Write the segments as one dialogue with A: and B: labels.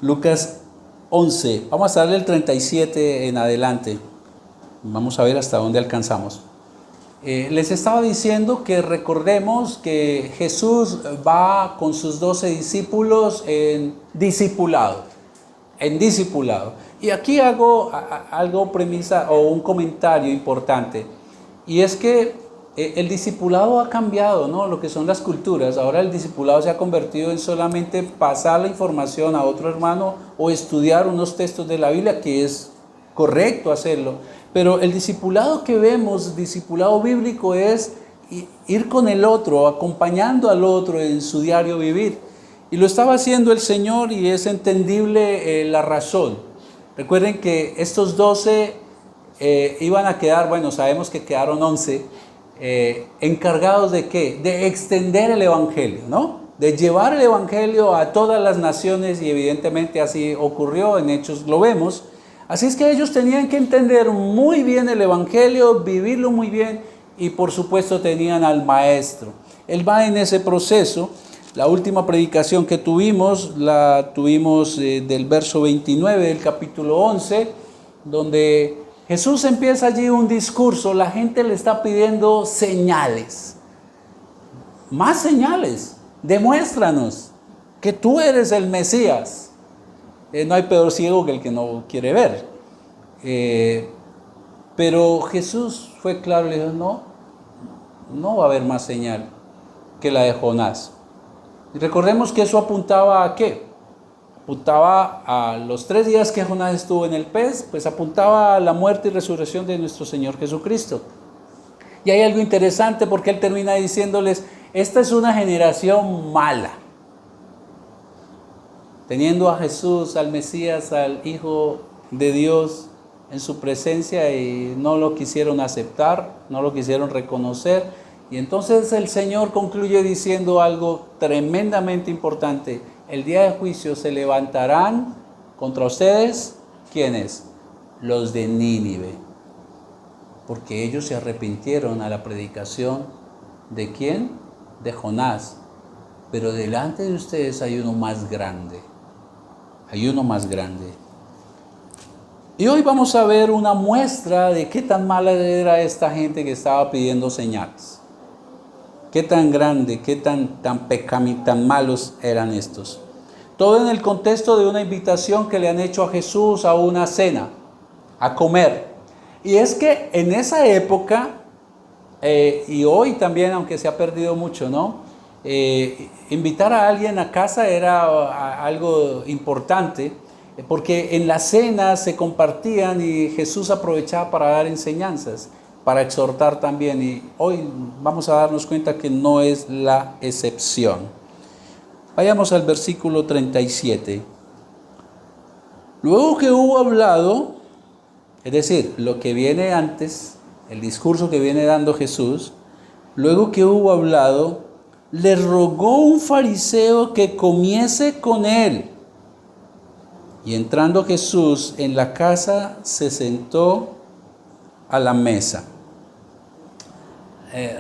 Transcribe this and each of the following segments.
A: Lucas 11, vamos a darle el 37 en adelante. Vamos a ver hasta dónde alcanzamos. Les estaba diciendo que recordemos que Jesús va con sus 12 discípulos en discipulado. Y aquí hago algo premisa o un comentario importante. Y es que el discipulado ha cambiado, ¿no? Lo que son las culturas. Ahora el discipulado se ha convertido en solamente pasar la información a otro hermano o estudiar unos textos de la Biblia, que es correcto hacerlo. Pero el discipulado que vemos, discipulado bíblico, es ir con el otro, acompañando al otro en su diario vivir. Y lo estaba haciendo el Señor y es entendible la razón. Recuerden que estos 12 iban a quedar, bueno, sabemos que quedaron 11, encargados de ¿qué? De extender el Evangelio, ¿no? De llevar el Evangelio a todas las naciones, y evidentemente así ocurrió, en Hechos lo vemos. Así es que ellos tenían que entender muy bien el Evangelio, vivirlo muy bien, y por supuesto tenían al Maestro. Él va en ese proceso. La última predicación que tuvimos, la tuvimos del verso 29 del capítulo 11, donde Jesús empieza allí un discurso. La gente le está pidiendo señales, más señales. Demuéstranos que tú eres el Mesías. No hay peor ciego que el que no quiere ver. Pero Jesús fue claro y le dijo, no va a haber más señal que la de Jonás. Y recordemos que eso apuntaba a ¿qué? Apuntaba a los 3 días que Jonás estuvo en el pez, pues apuntaba a la muerte y resurrección de nuestro Señor Jesucristo. Y hay algo interesante porque él termina diciéndoles, esta es una generación mala. Teniendo a Jesús, al Mesías, al Hijo de Dios en su presencia, y no lo quisieron aceptar, no lo quisieron reconocer. Y entonces el Señor concluye diciendo algo tremendamente importante. El día de juicio se levantarán contra ustedes, ¿quiénes? Los de Nínive. Porque ellos se arrepintieron a la predicación ¿de quién? De Jonás. Pero delante de ustedes hay uno más grande. Hay uno más grande. Y hoy vamos a ver una muestra de qué tan mala era esta gente que estaba pidiendo señales. Qué tan grande, qué tan malos eran estos. Todo en el contexto de una invitación que le han hecho a Jesús a una cena, a comer. Y es que en esa época, y hoy también, aunque se ha perdido mucho, ¿no? Invitar a alguien a casa era algo importante, porque en las cenas se compartían y Jesús aprovechaba para dar enseñanzas, para exhortar también, y hoy vamos a darnos cuenta que no es la excepción. Vayamos al versículo 37. Luego que hubo hablado, es decir, lo que viene antes, el discurso que viene dando Jesús, luego que hubo hablado, le rogó un fariseo que comiese con él. Y entrando Jesús en la casa, se sentó a la mesa.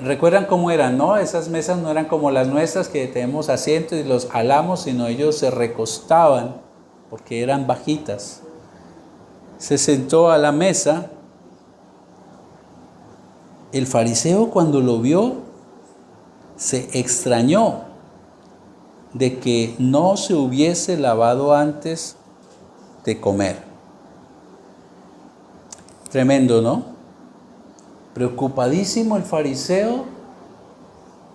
A: ¿Recuerdan cómo eran, no? Esas mesas no eran como las nuestras, que tenemos asientos y los jalamos, sino ellos se recostaban porque eran bajitas. Se sentó a la mesa. El fariseo, cuando lo vio, se extrañó de que no se hubiese lavado antes de comer. Tremendo, ¿no? Preocupadísimo el fariseo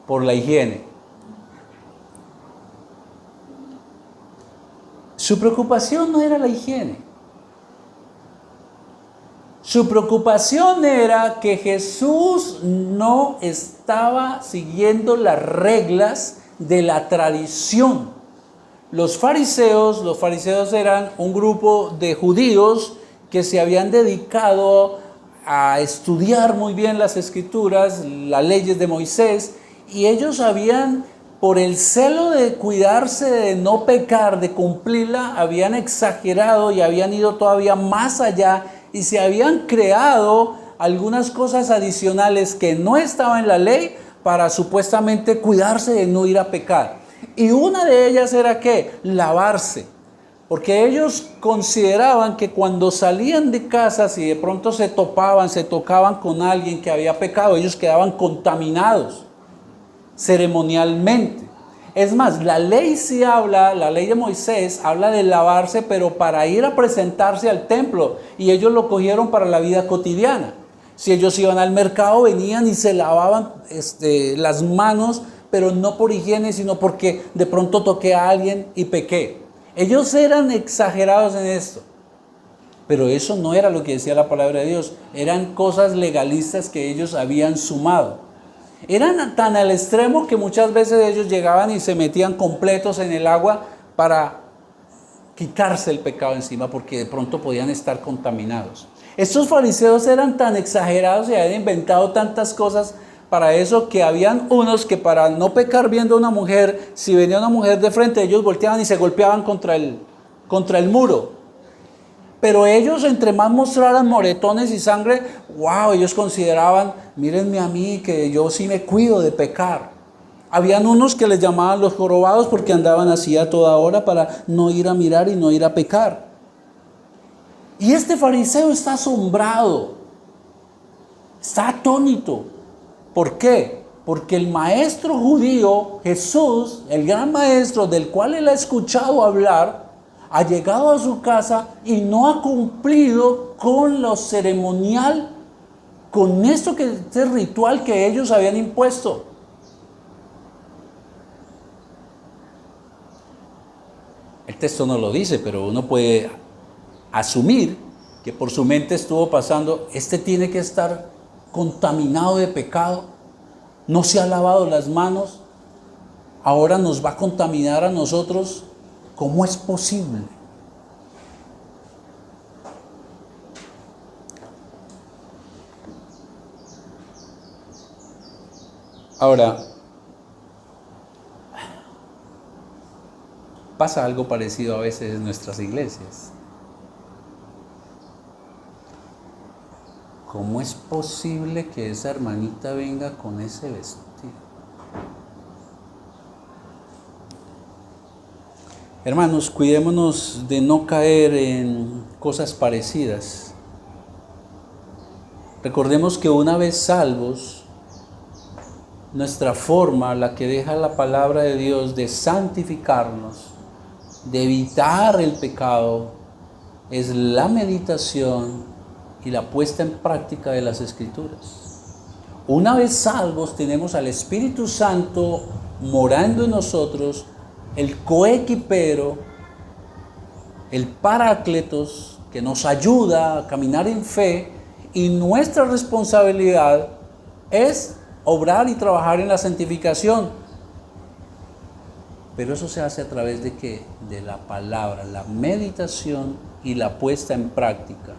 A: por la higiene. Su preocupación no era la higiene. Su preocupación era que Jesús no estaba siguiendo las reglas de la tradición. Los fariseos eran un grupo de judíos que se habían dedicado a estudiar muy bien las escrituras, las leyes de Moisés, y ellos habían, por el celo de cuidarse de no pecar, de cumplirla, habían exagerado y habían ido todavía más allá y se habían creado algunas cosas adicionales que no estaban en la ley para supuestamente cuidarse de no ir a pecar. Y una de ellas era ¿qué? Lavarse. Porque ellos consideraban que cuando salían de casa, si de pronto se tocaban con alguien que había pecado, ellos quedaban contaminados ceremonialmente. Es más, la ley sí habla, la ley de Moisés habla de lavarse, pero para ir a presentarse al templo, y ellos lo cogieron para la vida cotidiana. Si ellos iban al mercado, venían y se lavaban las manos, pero no por higiene, sino porque de pronto toqué a alguien y pequé. Ellos eran exagerados en esto, pero eso no era lo que decía la palabra de Dios, eran cosas legalistas que ellos habían sumado. Eran tan al extremo que muchas veces ellos llegaban y se metían completos en el agua para quitarse el pecado encima, porque de pronto podían estar contaminados. Estos fariseos eran tan exagerados y habían inventado tantas cosas para eso, que habían unos que para no pecar viendo a una mujer, si venía una mujer de frente, ellos volteaban y se golpeaban contra el muro. Pero ellos, entre más mostraran moretones y sangre, wow, ellos consideraban, mírenme a mí, que yo sí me cuido de pecar. Habían unos que les llamaban los jorobados porque andaban así a toda hora para no ir a mirar y no ir a pecar. Y este fariseo está asombrado, está atónito. ¿Por qué? Porque el maestro judío, Jesús, el gran maestro del cual él ha escuchado hablar, ha llegado a su casa y no ha cumplido con lo ceremonial, con este ritual que ellos habían impuesto. El texto no lo dice, pero uno puede asumir que por su mente estuvo pasando, tiene que estar contaminado de pecado, no se ha lavado las manos, ahora nos va a contaminar a nosotros. ¿Cómo es posible? Ahora, pasa algo parecido a veces en nuestras iglesias. ¿Cómo es posible que esa hermanita venga con ese vestido? Hermanos, cuidémonos de no caer en cosas parecidas. Recordemos que una vez salvos, nuestra forma, la que deja la palabra de Dios de santificarnos, de evitar el pecado, es la meditación y la puesta en práctica de las Escrituras. Una vez salvos, tenemos al Espíritu Santo morando en nosotros, el coequipero, el parácletos, que nos ayuda a caminar en fe, y nuestra responsabilidad es obrar y trabajar en la santificación. Pero eso se hace a través de ¿qué? De la palabra, la meditación y la puesta en práctica.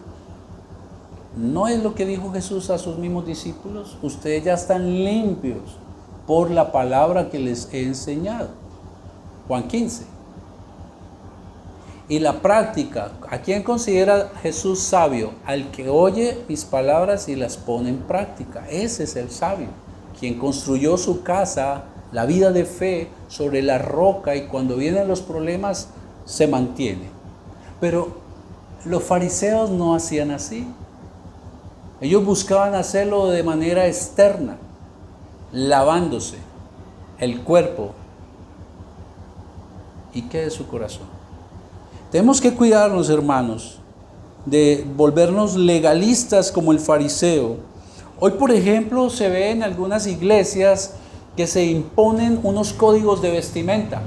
A: ¿No es lo que dijo Jesús a sus mismos discípulos? Ustedes ya están limpios por la palabra que les he enseñado. Juan 15. Y la práctica, ¿a quién considera Jesús sabio? Al que oye mis palabras y las pone en práctica. Ese es el sabio, quien construyó su casa, la vida de fe, sobre la roca, y cuando vienen los problemas se mantiene. Pero los fariseos no hacían así. Ellos buscaban hacerlo de manera externa, lavándose el cuerpo. ¿Y qué de su corazón? Tenemos que cuidarnos, hermanos, de volvernos legalistas como el fariseo. Hoy, por ejemplo, se ve en algunas iglesias que se imponen unos códigos de vestimenta.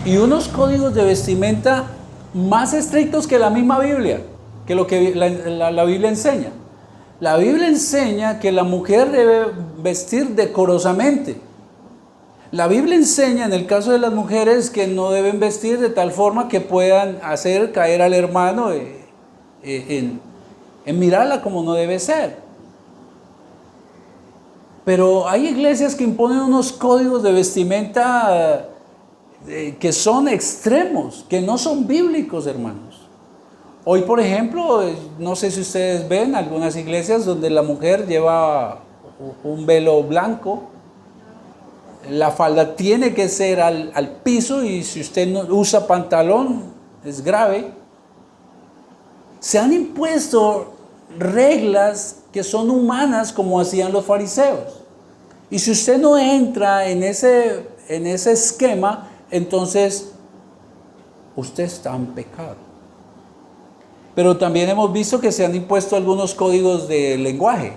A: Y unos códigos de vestimenta más estrictos que la misma Biblia, que lo que la Biblia enseña. La Biblia enseña que la mujer debe vestir decorosamente. La Biblia enseña, en el caso de las mujeres, que no deben vestir de tal forma que puedan hacer caer al hermano en mirarla como no debe ser. Pero hay iglesias que imponen unos códigos de vestimenta que son extremos, que no son bíblicos, hermanos. Hoy, por ejemplo, no sé si ustedes ven algunas iglesias donde la mujer lleva un velo blanco, la falda tiene que ser al piso, y si usted no usa pantalón es grave. Se han impuesto reglas que son humanas, como hacían los fariseos. Y si usted no entra en ese esquema, entonces usted está en pecado. Pero también hemos visto que se han impuesto algunos códigos de lenguaje.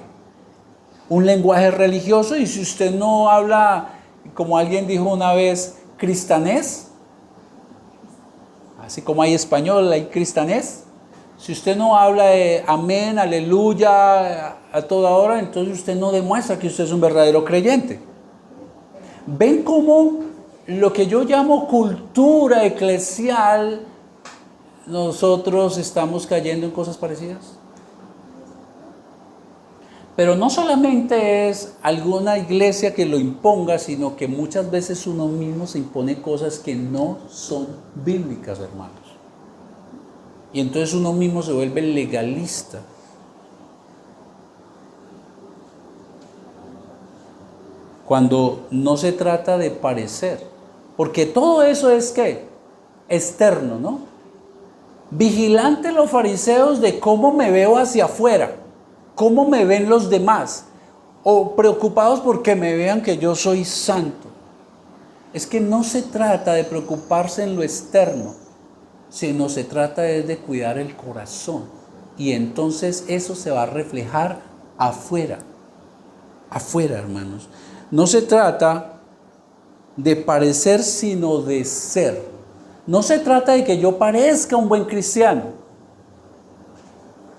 A: Un lenguaje religioso, y si usted no habla, como alguien dijo una vez, cristanés, así como hay español, hay cristanés. Si usted no habla de amén, aleluya a toda hora, entonces usted no demuestra que usted es un verdadero creyente. ¿Ven cómo lo que yo llamo cultura eclesial, nosotros estamos cayendo en cosas parecidas? Pero no solamente es alguna iglesia que lo imponga, sino que muchas veces uno mismo se impone cosas que no son bíblicas, hermanos. Y entonces uno mismo se vuelve legalista. Cuando no se trata de parecer. Porque todo eso es ¿qué? Externo, ¿no? Vigilantes los fariseos de cómo me veo hacia afuera, cómo me ven los demás, o preocupados porque me vean que yo soy santo. Es que no se trata de preocuparse en lo externo, sino se trata de cuidar el corazón. Y entonces eso se va a reflejar afuera. Afuera, hermanos. No se trata de parecer, sino de ser. No se trata de que yo parezca un buen cristiano.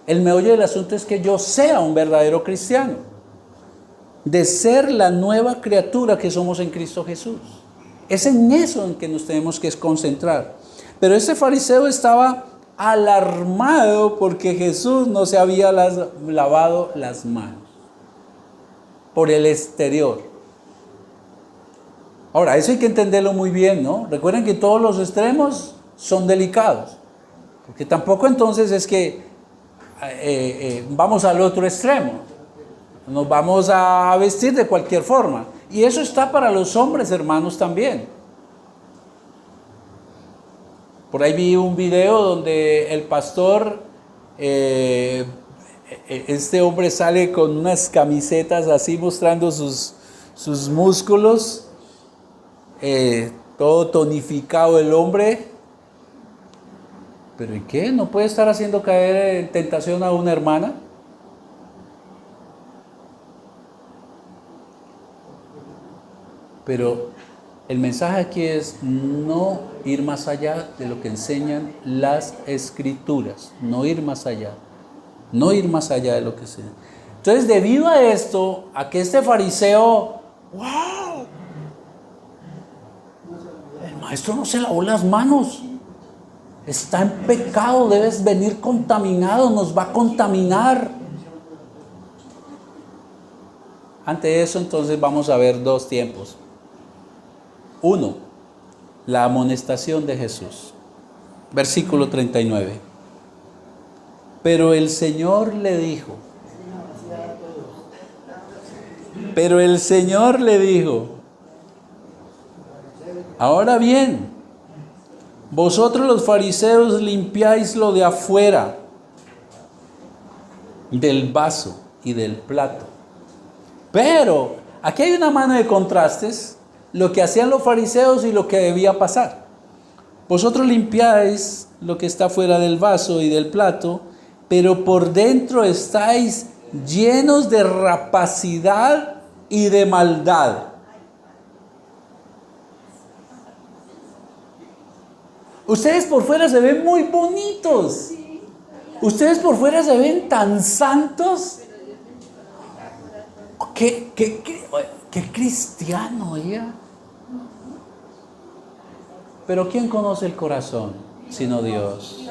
A: El meollo del asunto es que yo sea un verdadero cristiano. De ser la nueva criatura que somos en Cristo Jesús. Es en eso en que nos tenemos que concentrar. Pero ese fariseo estaba alarmado porque Jesús no se había lavado las manos por el exterior. Ahora, eso hay que entenderlo muy bien, ¿no? Recuerden que todos los extremos son delicados. Porque tampoco entonces es que vamos al otro extremo. Nos vamos a vestir de cualquier forma. Y eso está para los hombres, hermanos, también. Por ahí vi un video donde el pastor, este hombre sale con unas camisetas así mostrando sus músculos, todo tonificado el hombre. ¿Pero y qué? ¿No puede estar haciendo caer en tentación a una hermana? Pero el mensaje aquí es no ir más allá de lo que enseñan las escrituras. No ir más allá. No ir más allá de lo que enseñan. Entonces, debido a esto, a que este fariseo, ¡wow! El maestro no se lavó las manos. Está en pecado, debes venir contaminado, nos va a contaminar. Ante eso, entonces, vamos a ver dos tiempos. Uno, la amonestación de Jesús. Versículo 39. Pero el Señor le dijo, ahora bien, vosotros los fariseos limpiáis lo de afuera, del vaso y del plato. Pero aquí hay una mano de contrastes, lo que hacían los fariseos y lo que debía pasar. Vosotros limpiáis lo que está fuera del vaso y del plato, pero por dentro estáis llenos de rapacidad y de maldad. Ustedes por fuera se ven muy bonitos. Ustedes por fuera se ven tan santos. ¿Qué cristiano, ya? Pero ¿quién conoce el corazón sino Dios?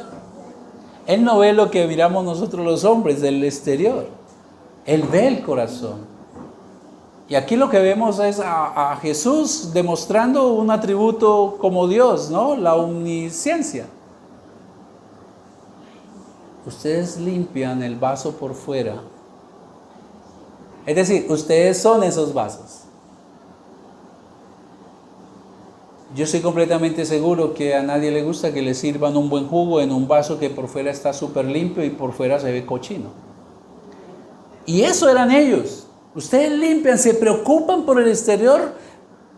A: Él no ve lo que miramos nosotros los hombres del exterior. Él ve el corazón. Y aquí lo que vemos es a Jesús demostrando un atributo como Dios, ¿no? La omnisciencia. Ustedes limpian el vaso por fuera. Es decir, ustedes son esos vasos. Yo estoy completamente seguro que a nadie le gusta que le sirvan un buen jugo en un vaso que por fuera está súper limpio y por fuera se ve cochino. Y eso eran ellos. Ustedes limpian, se preocupan por el exterior,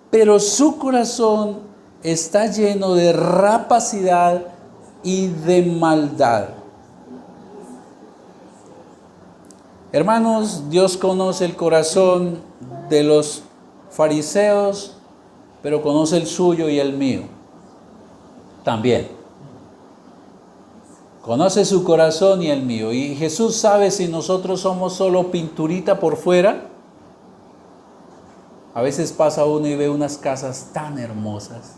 A: pero su corazón está lleno de rapacidad y de maldad. Hermanos, Dios conoce el corazón de los fariseos, pero conoce el suyo y el mío también. Conoce su corazón y el mío. Y Jesús sabe si nosotros somos solo pinturita por fuera. A veces pasa uno y ve unas casas tan hermosas,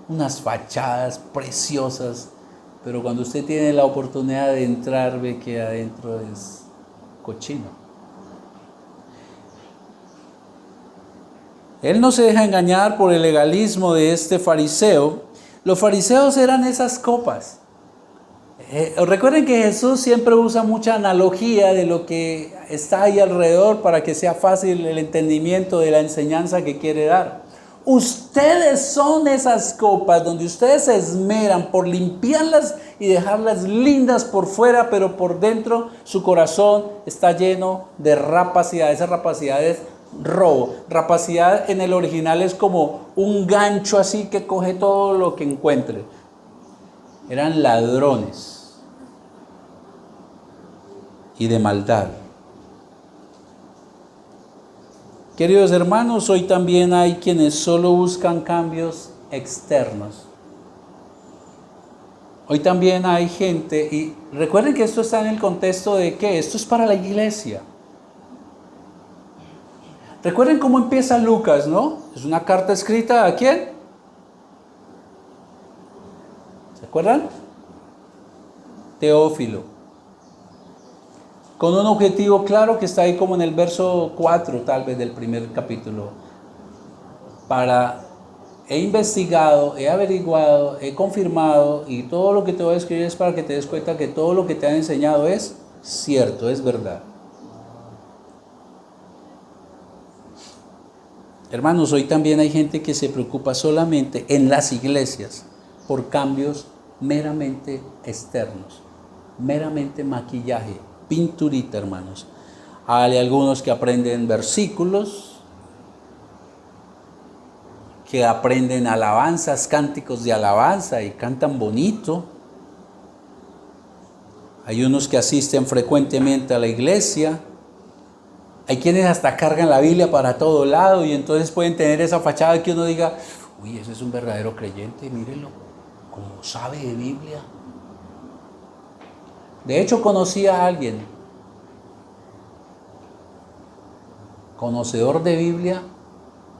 A: unas fachadas preciosas, pero cuando usted tiene la oportunidad de entrar, ve que adentro es cochino. Él no se deja engañar por el legalismo de este fariseo. Los fariseos eran esas copas. Recuerden que Jesús siempre usa mucha analogía de lo que está ahí alrededor para que sea fácil el entendimiento de la enseñanza que quiere dar. Ustedes son esas copas donde ustedes se esmeran por limpiarlas y dejarlas lindas por fuera, pero por dentro su corazón está lleno de rapacidad. Esa rapacidad es robo. Rapacidad en el original es como un gancho así que coge todo lo que encuentre. Eran ladrones y de maldad. Queridos hermanos, hoy también hay quienes solo buscan cambios externos. Hoy también hay gente, y recuerden que esto está en el contexto de que esto es para la iglesia. Recuerden cómo empieza Lucas, ¿no? Es una carta escrita ¿a quién? ¿Se acuerdan? Teófilo. Con un objetivo claro que está ahí como en el verso 4 tal vez del primer capítulo. He investigado, he averiguado, he confirmado y todo lo que te voy a escribir es para que te des cuenta que todo lo que te han enseñado es cierto, es verdad. Hermanos, hoy también hay gente que se preocupa solamente en las iglesias por cambios meramente externos, meramente maquillaje, pinturita, hermanos. Hay algunos que aprenden versículos, que aprenden alabanzas, cánticos de alabanza y cantan bonito. Hay unos que asisten frecuentemente a la iglesia. Hay quienes hasta cargan la Biblia para todo lado y entonces pueden tener esa fachada que uno diga, uy, ese es un verdadero creyente, mírenlo, como sabe de Biblia. De hecho, conocí a alguien, conocedor de Biblia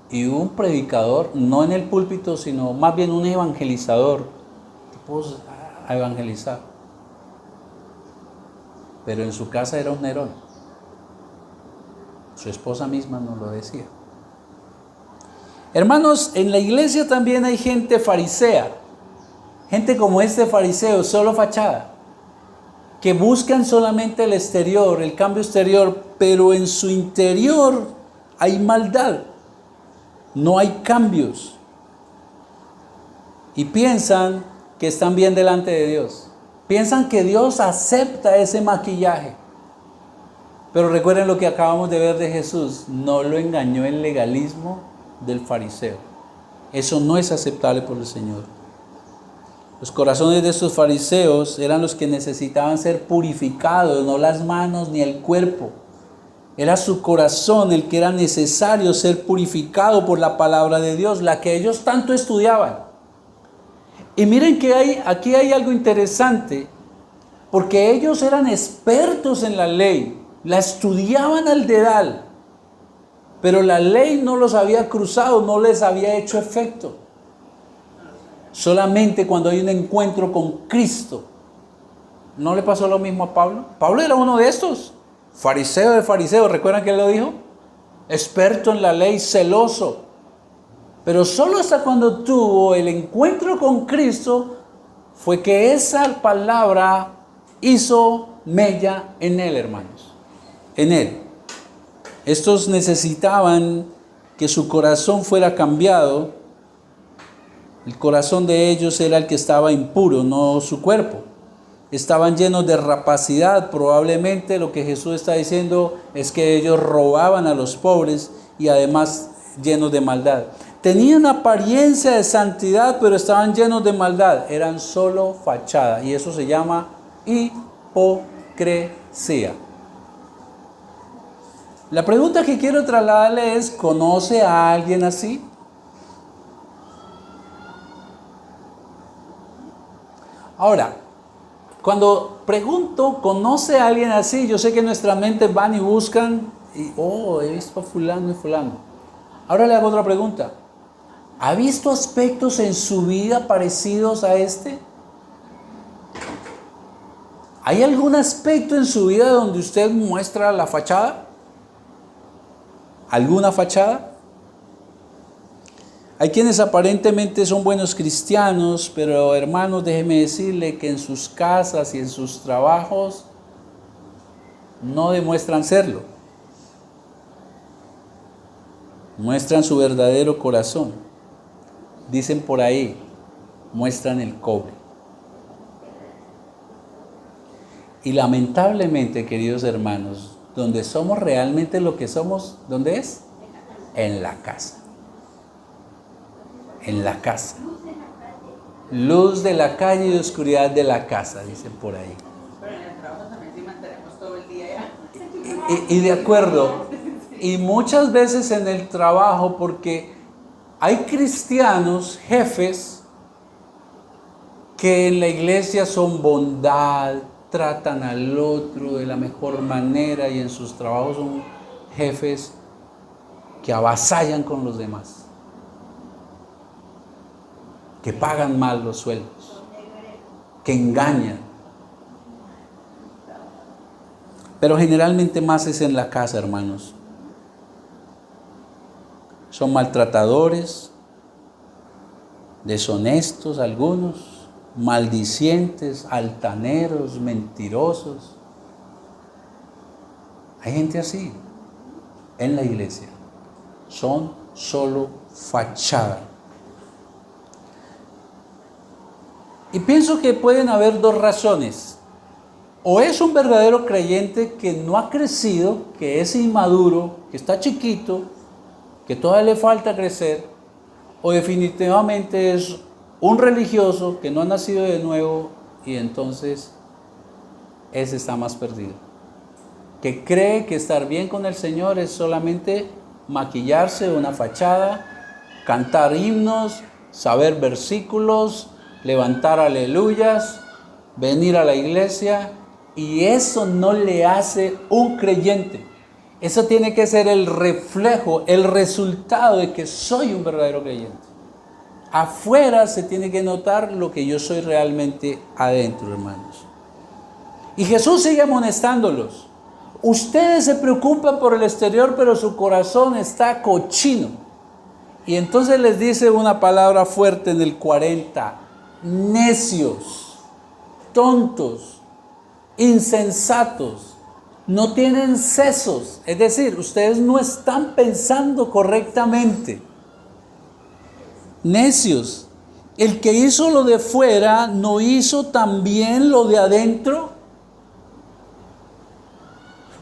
A: y un predicador, no en el púlpito, sino más bien un evangelizador, tipo a evangelizar. Pero en su casa era un Nerón. Su esposa misma nos lo decía. Hermanos, en la iglesia también hay gente farisea, gente como este fariseo, solo fachada, que buscan solamente el exterior, el cambio exterior, pero en su interior hay maldad, no hay cambios. Y piensan que están bien delante de Dios. Piensan que Dios acepta ese maquillaje. Pero recuerden lo que acabamos de ver de Jesús, no lo engañó el legalismo del fariseo. Eso no es aceptable por el Señor. Los corazones de estos fariseos eran los que necesitaban ser purificados, no las manos ni el cuerpo. Era su corazón el que era necesario ser purificado por la palabra de Dios, la que ellos tanto estudiaban. Y miren que aquí hay algo interesante, porque ellos eran expertos en la ley, la estudiaban al dedal, pero la ley no los había cruzado, no les había hecho efecto. Solamente cuando hay un encuentro con Cristo. ¿No le pasó lo mismo a Pablo? Pablo era uno de estos, fariseo de fariseos, ¿recuerdan que él lo dijo? Experto en la ley, celoso. Pero solo hasta cuando tuvo el encuentro con Cristo fue que esa palabra hizo mella en él, hermanos. En él. Estos necesitaban que su corazón fuera cambiado El corazón de ellos era el que estaba impuro, no su cuerpo. Estaban llenos de rapacidad. Probablemente lo que Jesús está diciendo es que ellos robaban a los pobres y además llenos de maldad. Tenían apariencia de santidad, pero estaban llenos de maldad. Eran solo fachada y eso se llama hipocresía. La pregunta que quiero trasladarle es, ¿conoce a alguien así? Ahora, cuando pregunto, ¿conoce a alguien así? Yo sé que nuestras mentes van y buscan, y, he visto a fulano y fulano. Ahora le hago otra pregunta. ¿Ha visto aspectos en su vida parecidos a este? ¿Hay algún aspecto en su vida donde usted muestra la fachada? ¿Alguna fachada? Hay quienes aparentemente son buenos cristianos, pero hermanos, déjeme decirle que en sus casas y en sus trabajos no demuestran serlo. Muestran su verdadero corazón. Dicen por ahí, muestran el cobre. Y lamentablemente, queridos hermanos, donde somos realmente lo que somos, ¿dónde es? En la casa. En la casa. Luz de la calle y oscuridad de la casa, dicen por ahí.
B: Pero en el trabajo también sí mantenemos todo el día.
A: Y de acuerdo. Y muchas veces en el trabajo, porque hay cristianos, jefes, que en la iglesia son bondad, tratan al otro de la mejor manera y en sus trabajos son jefes que avasallan con los demás, que pagan mal los sueldos, que engañan. Pero generalmente más es en la casa, hermanos. Son maltratadores, deshonestos algunos, maldicientes, altaneros, mentirosos. Hay gente así en la iglesia. Son solo fachada. Y pienso que pueden haber dos razones. O es un verdadero creyente que no ha crecido, que es inmaduro, que está chiquito, que todavía le falta crecer, o definitivamente es un religioso que no ha nacido de nuevo y entonces ese está más perdido. Que cree que estar bien con el Señor es solamente maquillarse, una fachada, cantar himnos, saber versículos, levantar aleluyas, venir a la iglesia, y eso no le hace un creyente. Eso tiene que ser el reflejo, el resultado de que soy un verdadero creyente. Afuera se tiene que notar lo que yo soy realmente adentro, hermanos. Y Jesús sigue amonestándolos. Ustedes se preocupan por el exterior, pero su corazón está cochino. Y entonces les dice una palabra fuerte en el 40. Necios, tontos, insensatos, no tienen sesos. Es decir, ustedes no están pensando correctamente. Necios, el que hizo lo de fuera, ¿no hizo también lo de adentro?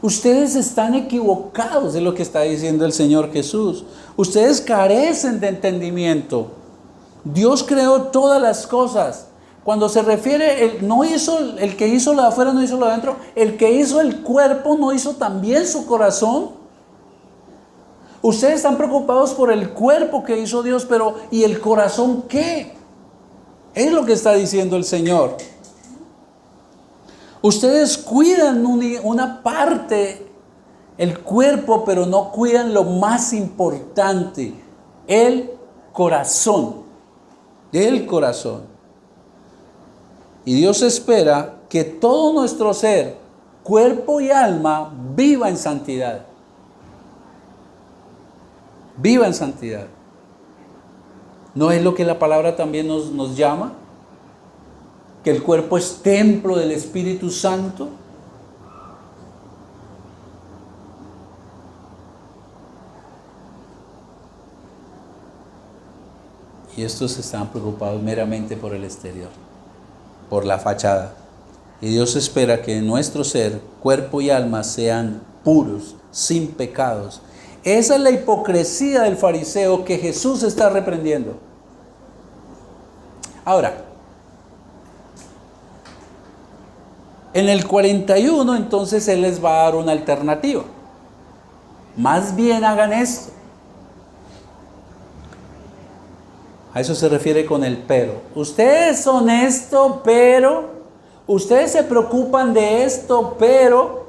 A: Ustedes están equivocados de lo que está diciendo el Señor Jesús. Ustedes carecen de entendimiento. Dios creó todas las cosas. Cuando se refiere, el que hizo lo de afuera no hizo lo de adentro. El que hizo el cuerpo no hizo también su corazón. Ustedes están preocupados por el cuerpo que hizo Dios, pero ¿y el corazón qué? Es lo que está diciendo el Señor. Ustedes cuidan una parte, el cuerpo, pero no cuidan lo más importante, el corazón. El corazón. Y Dios espera que todo nuestro ser, cuerpo y alma, viva en santidad. Viva en santidad. ¿No es lo que la palabra también nos llama? Que el cuerpo es templo del Espíritu Santo. Y Y estos estaban preocupados meramente por el exterior, por la fachada. Y Dios espera que nuestro ser, cuerpo y alma sean puros, sin pecados. Esa es la hipocresía del fariseo que Jesús está reprendiendo. Ahora, en el 41 entonces Él les va a dar una alternativa. Más bien hagan esto. A eso se refiere con el pero. Ustedes son esto, pero... Ustedes se preocupan de esto, pero...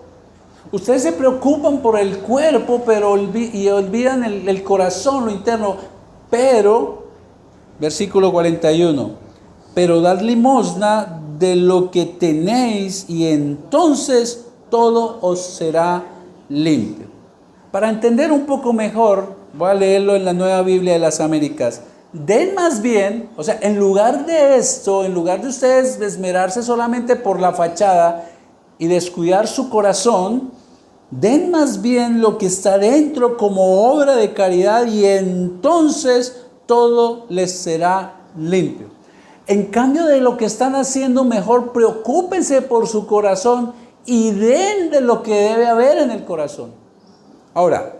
A: Ustedes se preocupan por el cuerpo, pero olvidan el corazón, lo interno. Pero, versículo 41, pero dad limosna de lo que tenéis y entonces todo os será limpio. Para entender un poco mejor, voy a leerlo en la Nueva Biblia de las Américas. Den más bien, o sea, en lugar de esto, en lugar de ustedes esmerarse solamente por la fachada y descuidar su corazón, den más bien lo que está dentro como obra de caridad y entonces todo les será limpio. En cambio de lo que están haciendo, mejor preocúpense por su corazón y den de lo que debe haber en el corazón. Ahora,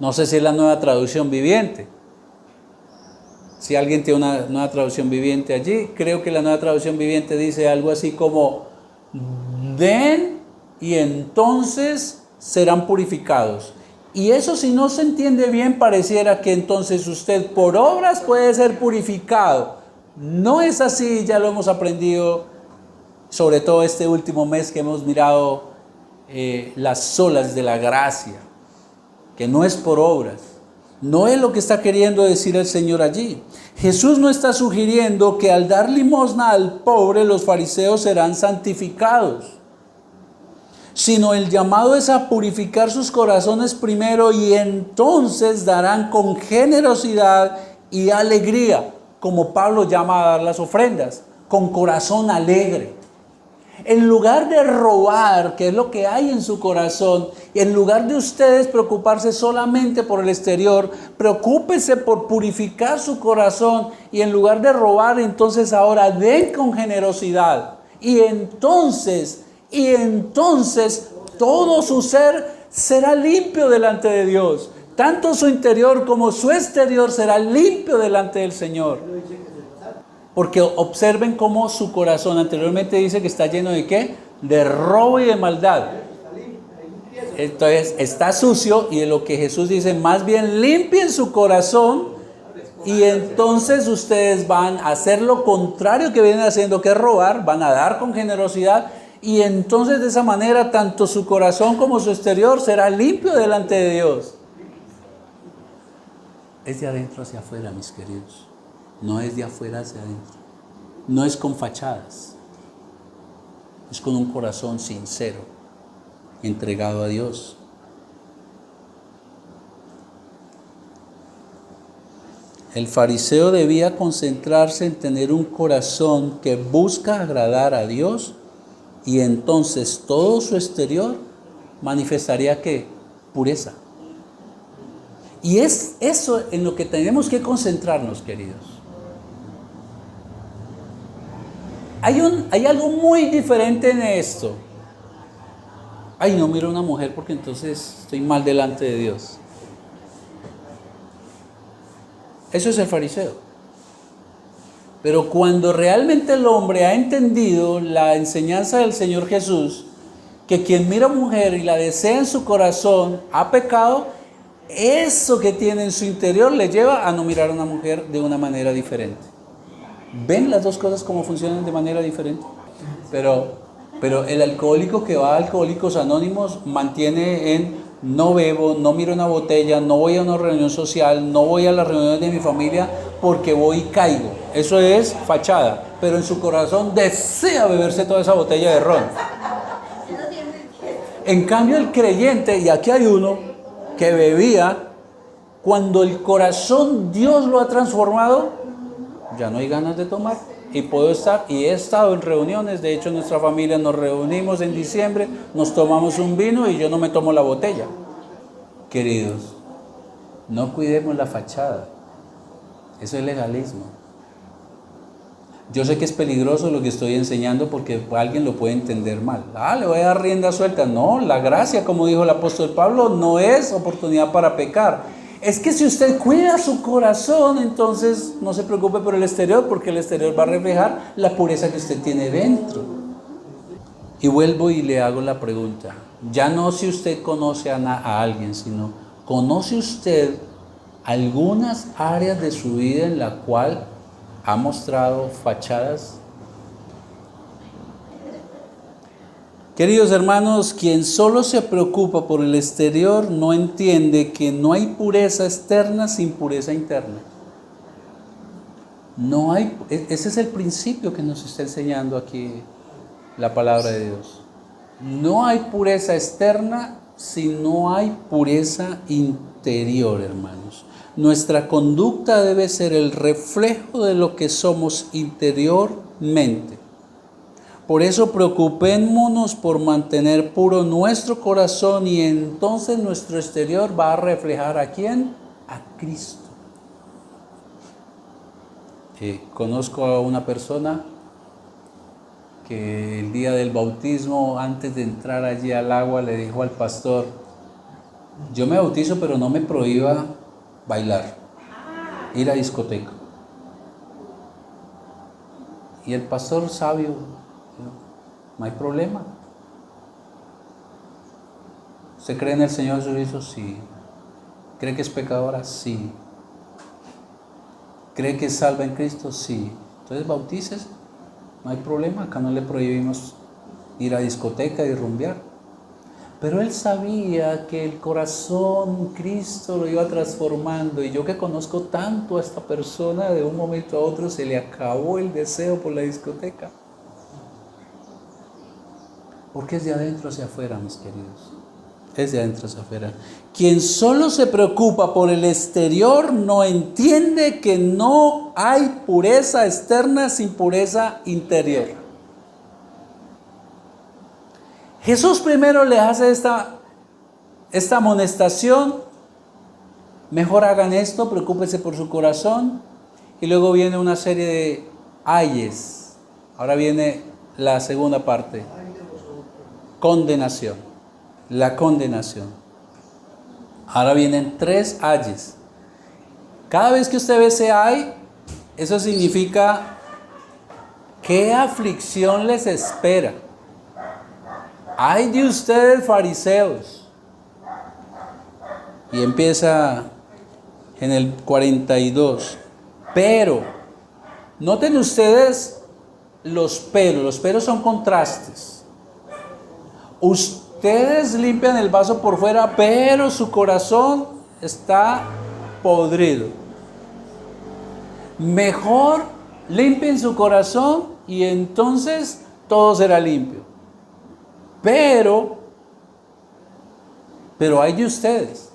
A: no sé si es la Nueva Traducción Viviente. Si alguien tiene una Nueva Traducción Viviente allí, creo que la Nueva Traducción Viviente dice algo así como: den y entonces serán purificados. Y eso, si no se entiende bien, pareciera que entonces usted por obras puede ser purificado. No es así, ya lo hemos aprendido, sobre todo este último mes que hemos mirado las olas de la gracia, que no es por obras. No es lo que está queriendo decir el Señor allí. Jesús no está sugiriendo que al dar limosna al pobre los fariseos serán santificados, sino el llamado es a purificar sus corazones primero y entonces darán con generosidad y alegría, como Pablo llama a dar las ofrendas, con corazón alegre. En lugar de robar, que es lo que hay en su corazón, y en lugar de ustedes preocuparse solamente por el exterior, preocúpense por purificar su corazón, y en lugar de robar, entonces ahora den con generosidad. Y entonces todo su ser será limpio delante de Dios. Tanto su interior como su exterior será limpio delante del Señor. Porque observen cómo su corazón anteriormente dice que está lleno de ¿qué? De robo y de maldad. Entonces está sucio, y de lo que Jesús dice, más bien limpien su corazón y entonces ustedes van a hacer lo contrario que vienen haciendo, que es robar, van a dar con generosidad, y entonces de esa manera tanto su corazón como su exterior será limpio delante de Dios. Es de adentro hacia afuera, mis queridos. No es de afuera hacia adentro. No es con fachadas. Es con un corazón sincero, entregado a Dios. El fariseo debía concentrarse en tener un corazón que busca agradar a Dios, y entonces todo su exterior manifestaría ¿qué? Pureza. Y es eso en lo que tenemos que concentrarnos, queridos. Hay algo muy diferente en esto. Ay, no miro a una mujer porque entonces estoy mal delante de Dios. Eso es el fariseo. Pero cuando realmente el hombre ha entendido la enseñanza del Señor Jesús, que quien mira a mujer y la desea en su corazón ha pecado, eso que tiene en su interior le lleva a no mirar a una mujer de una manera diferente. ¿Ven las dos cosas cómo funcionan de manera diferente? Pero el alcohólico que va a Alcohólicos Anónimos mantiene en: no bebo, no miro una botella, no voy a una reunión social, no voy a las reuniones de mi familia porque voy y caigo. Eso es fachada, pero en su corazón desea beberse toda esa botella de ron. En cambio el creyente, y aquí hay uno que bebía, cuando el corazón Dios lo ha transformado, ya no hay ganas de tomar. Y puedo estar, y he estado en reuniones, de hecho en nuestra familia nos reunimos en diciembre, nos tomamos un vino y yo no me tomo la botella. Queridos, no cuidemos la fachada. Eso es legalismo. Yo sé que es peligroso lo que estoy enseñando porque alguien lo puede entender mal. Le voy a dar rienda suelta. No, la gracia, como dijo el apóstol Pablo, no es oportunidad para pecar. Es que si usted cuida su corazón, entonces no se preocupe por el exterior, porque el exterior va a reflejar la pureza que usted tiene dentro. Y vuelvo y le hago la pregunta. Ya no si usted conoce a alguien, sino ¿conoce usted algunas áreas de su vida en la cual ha mostrado fachadas? Queridos hermanos, quien solo se preocupa por el exterior no entiende que no hay pureza externa sin pureza interna. No hay, ese es el principio que nos está enseñando aquí la palabra de Dios. No hay pureza externa si no hay pureza interior, hermanos. Nuestra conducta debe ser el reflejo de lo que somos interiormente. Por eso preocupémonos por mantener puro nuestro corazón y entonces nuestro exterior va a reflejar ¿a quién? A Cristo. Conozco a una persona que el día del bautismo, antes de entrar allí al agua, le dijo al pastor: yo me bautizo, pero no me prohíba bailar, ir a discoteca. Y el pastor sabio dijo: no hay problema. ¿Usted cree en el Señor Jesucristo? Sí. ¿Cree que es pecadora? Sí. ¿Cree que es salva en Cristo? Sí. Entonces bautícese, no hay problema, acá no le prohibimos ir a discoteca y rumbear. Pero él sabía que el corazón Cristo lo iba transformando, y yo que conozco tanto a esta persona, de un momento a otro se le acabó el deseo por la discoteca. Porque es de adentro hacia afuera, mis queridos. Es de adentro hacia afuera. Quien solo se preocupa por el exterior no entiende que no hay pureza externa sin pureza interior. Jesús primero le hace esta amonestación: mejor hagan esto, preocúpense por su corazón. Y luego viene una serie de ayes. Ahora viene la segunda parte: condenación. La condenación. Ahora vienen 3 ayes. Cada vez que usted ve ese ay, eso significa qué aflicción les espera. Ay de ustedes, fariseos. Y empieza en el 42. Pero, noten ustedes los peros son contrastes. Ustedes limpian el vaso por fuera, pero su corazón está podrido. Mejor limpien su corazón y entonces todo será limpio. Pero hay de ustedes.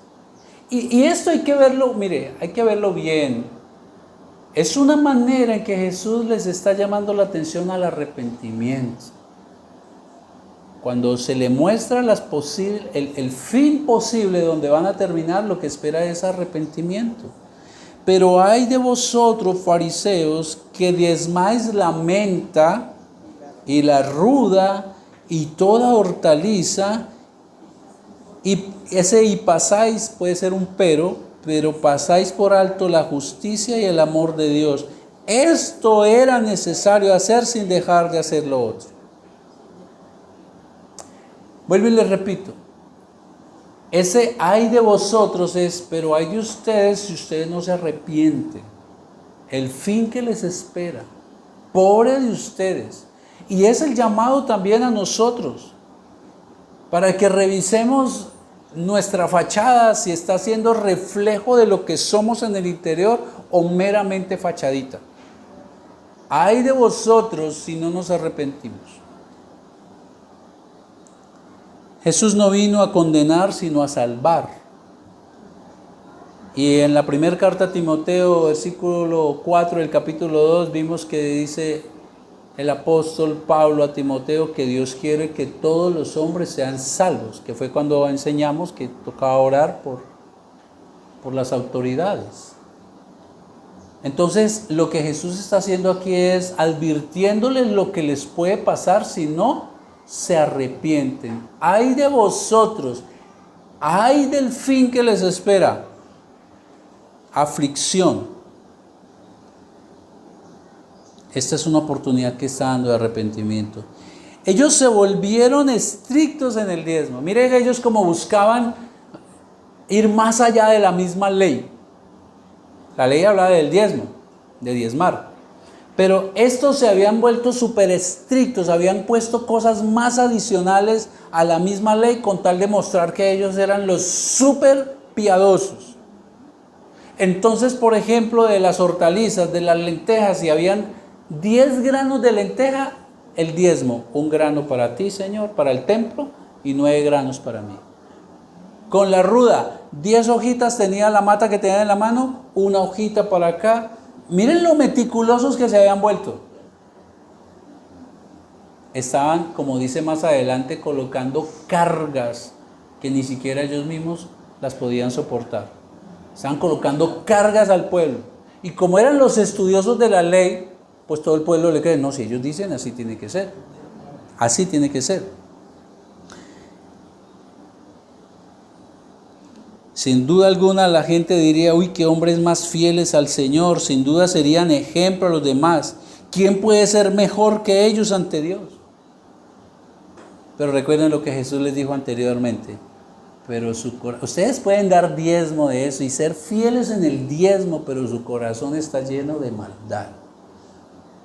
A: Y esto hay que verlo, mire, hay que verlo bien. Es una manera en que Jesús les está llamando la atención al arrepentimiento. Cuando se le muestra el fin posible donde van a terminar, lo que espera es arrepentimiento. Pero hay de vosotros, fariseos, que diezmáis la menta y la ruda y toda hortaliza, y pasáis, puede ser un pero pasáis por alto la justicia y el amor de Dios. Esto era necesario hacer sin dejar de hacer lo otro. Vuelvo y les repito, ese ay de vosotros es, pero ay de ustedes si ustedes no se arrepienten. El fin que les espera, pobre de ustedes. Y es el llamado también a nosotros, para que revisemos nuestra fachada, si está siendo reflejo de lo que somos en el interior o meramente fachadita. Ay de vosotros si no nos arrepentimos. Jesús no vino a condenar, sino a salvar. Y en la primera carta a Timoteo, versículo 4 del capítulo 2, vimos que dice el apóstol Pablo a Timoteo que Dios quiere que todos los hombres sean salvos, que fue cuando enseñamos que tocaba orar por las autoridades. Entonces, lo que Jesús está haciendo aquí es advirtiéndoles lo que les puede pasar si no se arrepienten. ¡Ay de vosotros! ¡Ay del fin que les espera! Aflicción. Esta es una oportunidad que está dando de arrepentimiento. Ellos se volvieron estrictos en el diezmo. Miren ellos como buscaban ir más allá de la misma ley. La ley hablaba del diezmo, de diezmar. Pero estos se habían vuelto súper estrictos, habían puesto cosas más adicionales a la misma ley con tal de mostrar que ellos eran los súper piadosos. Entonces, por ejemplo, de las hortalizas, de las lentejas, si habían 10 granos de lenteja, el diezmo, 1 grano para ti, Señor, para el templo, y 9 granos para mí. Con la ruda, 10 hojitas tenía la mata que tenía en la mano, 1 hojita para acá. Miren lo meticulosos que se habían vuelto. Estaban, como dice más adelante, colocando cargas que ni siquiera ellos mismos las podían soportar. Estaban colocando cargas al pueblo. Y como eran los estudiosos de la ley, pues todo el pueblo le cree, no, si ellos dicen, así tiene que ser. Así tiene que ser. Sin duda alguna la gente diría, uy, qué hombres más fieles al Señor, sin duda serían ejemplo a los demás. ¿Quién puede ser mejor que ellos ante Dios? Pero recuerden lo que Jesús les dijo anteriormente. Pero ustedes pueden dar diezmo de eso y ser fieles en el diezmo, pero su corazón está lleno de maldad.